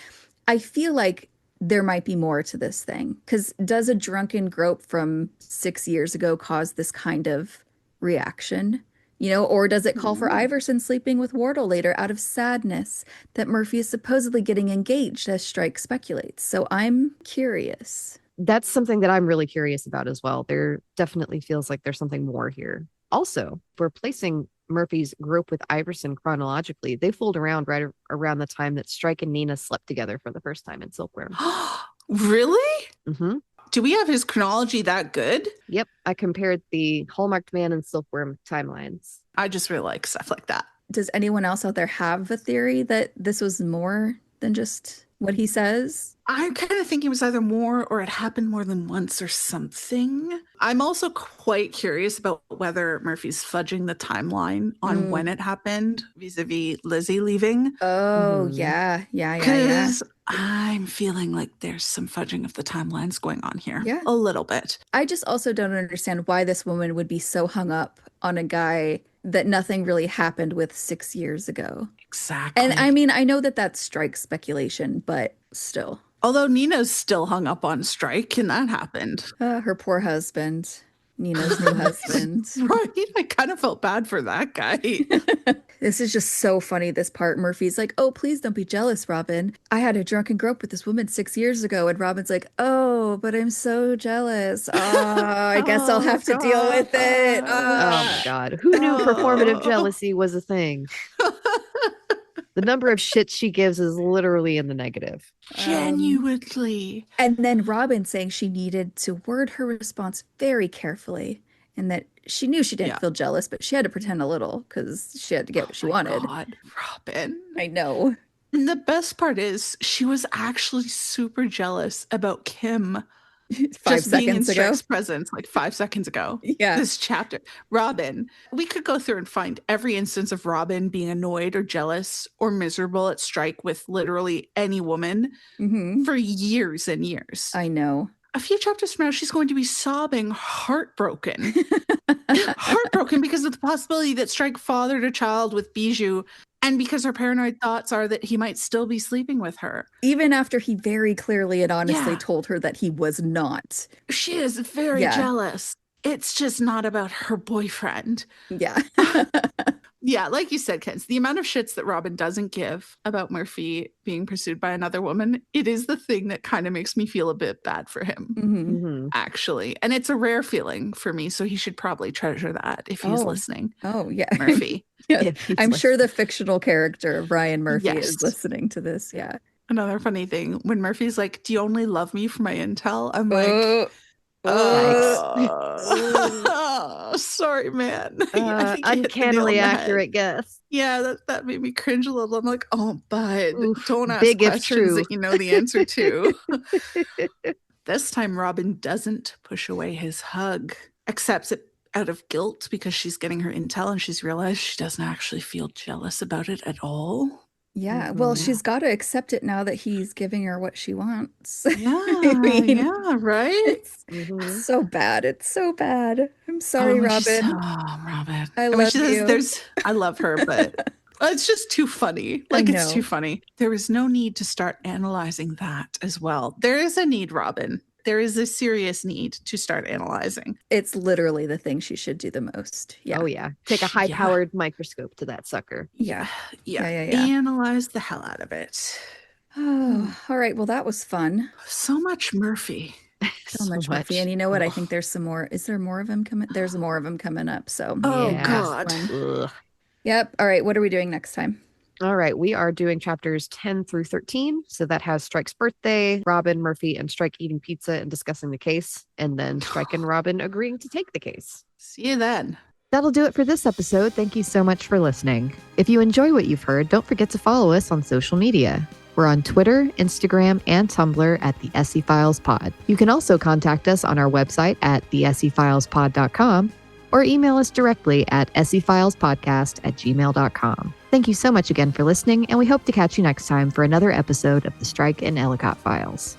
I feel like there might be more to this thing, because does a drunken grope from 6 years ago cause this kind of reaction? Or does it call for Iverson sleeping with Wardle later out of sadness that Murphy is supposedly getting engaged, as Strike speculates? So I'm curious. That's something that I'm really curious about as well. There definitely feels like there's something more here. Also, we're placing Murphy's grope with Iverson chronologically. They fooled around right around the time that Strike and Nina slept together for the first time in Silkworm. Really? Mm-hmm. Do we have his chronology that good? Yep. I compared the Hallmarked Man and Silkworm timelines. I just really like stuff like that. Does anyone else out there have a theory that this was more than just what he says? I kind of think it was either more or it happened more than once or something. I'm also quite curious about whether Murphy's fudging the timeline on when it happened vis-a-vis Lizzie leaving. Oh, yeah. Because I'm feeling like there's some fudging of the timelines going on here. Yeah. A little bit. I just also don't understand why this woman would be so hung up on a guy that nothing really happened with 6 years ago. Exactly. And I mean, I know that that's Strike speculation, but still. Although Nina's still hung up on Strike, and that happened. Her poor husband. Nina's new husband. Right? I kind of felt bad for that guy. This is just so funny, this part. Murphy's like, oh, please don't be jealous, Robin. I had a drunken grope with this woman 6 years ago. And Robin's like, oh, but I'm so jealous. Oh, I guess I'll have to deal with it. Oh my God. Who knew performative jealousy was a thing? The number of shits she gives is literally in the negative. Genuinely. And then Robin saying she needed to word her response very carefully, and that she knew she didn't feel jealous, but she had to pretend a little because she had to get what she wanted. God, Robin. I know. And the best part is she was actually super jealous about Kim 5 just being in seconds ago. Strike's presence like 5 seconds ago. Yeah. This chapter. Robin. We could go through and find every instance of Robin being annoyed or jealous or miserable at Strike with literally any woman for years and years. I know. A few chapters from now, she's going to be sobbing, heartbroken. Heartbroken because of the possibility that Strike fathered a child with Bijou, and because her paranoid thoughts are that he might still be sleeping with her. Even after he very clearly and honestly told her that he was not. She is very jealous. It's just not about her boyfriend. Yeah. Yeah, like you said, Kens, the amount of shits that Robin doesn't give about Murphy being pursued by another woman, it is the thing that kind of makes me feel a bit bad for him, actually. And it's a rare feeling for me, so he should probably treasure that if he's listening. Oh, yeah. Murphy. I'm sure the fictional character of Ryan Murphy is listening to this, yeah. Another funny thing, when Murphy's like, do you only love me for my intel? I'm like, Oh, sorry, man. I think you hit the nail Uncannily on the head. accurate guess. Yeah, that made me cringe a little. I'm like, oh, bud, Oof, don't ask big if questions true. that you know the answer to. This time, Robin doesn't push away his hug, accepts it out of guilt because she's getting her intel and she's realized she doesn't actually feel jealous about it at all. Yeah, well, Mhm. she's got to accept it now that he's giving her what she wants. Yeah, yeah, right? It's Mhm. so bad. It's so bad. I'm Oh, sorry, when she's- Robin. oh, Robin. I And when love she says you. I love her, but it's just too funny. I Like, it's know. too funny. There is no need to start analyzing that as well. There is a need, Robin. There is a serious need to start analyzing. It's literally the thing she should do the most. Yeah. Oh, yeah. Take a Yeah. high-powered microscope to that sucker. Yeah. Yeah. Yeah. Analyze the hell out of it. Oh, all right. Well, that was fun. So much Murphy. So much Murphy. And you know what? I think there's some more. Is there more of him coming? There's more of him coming up. So, Oh, Yeah. God. Ugh. Yep. All right. What are we doing next time? All right, we are doing chapters 10 through 13. So that has Strike's birthday, Robin, Murphy, and Strike eating pizza and discussing the case, and then Strike and Robin agreeing to take the case. See you then. That'll do it for this episode. Thank you so much for listening. If you enjoy what you've heard, don't forget to follow us on social media. We're on Twitter, Instagram, and Tumblr at the SE Files Pod. You can also contact us on our website at thesefilespod.com or email us directly at sefilespodcast@gmail.com. Thank you so much again for listening, and we hope to catch you next time for another episode of the Strike and Ellicott Files.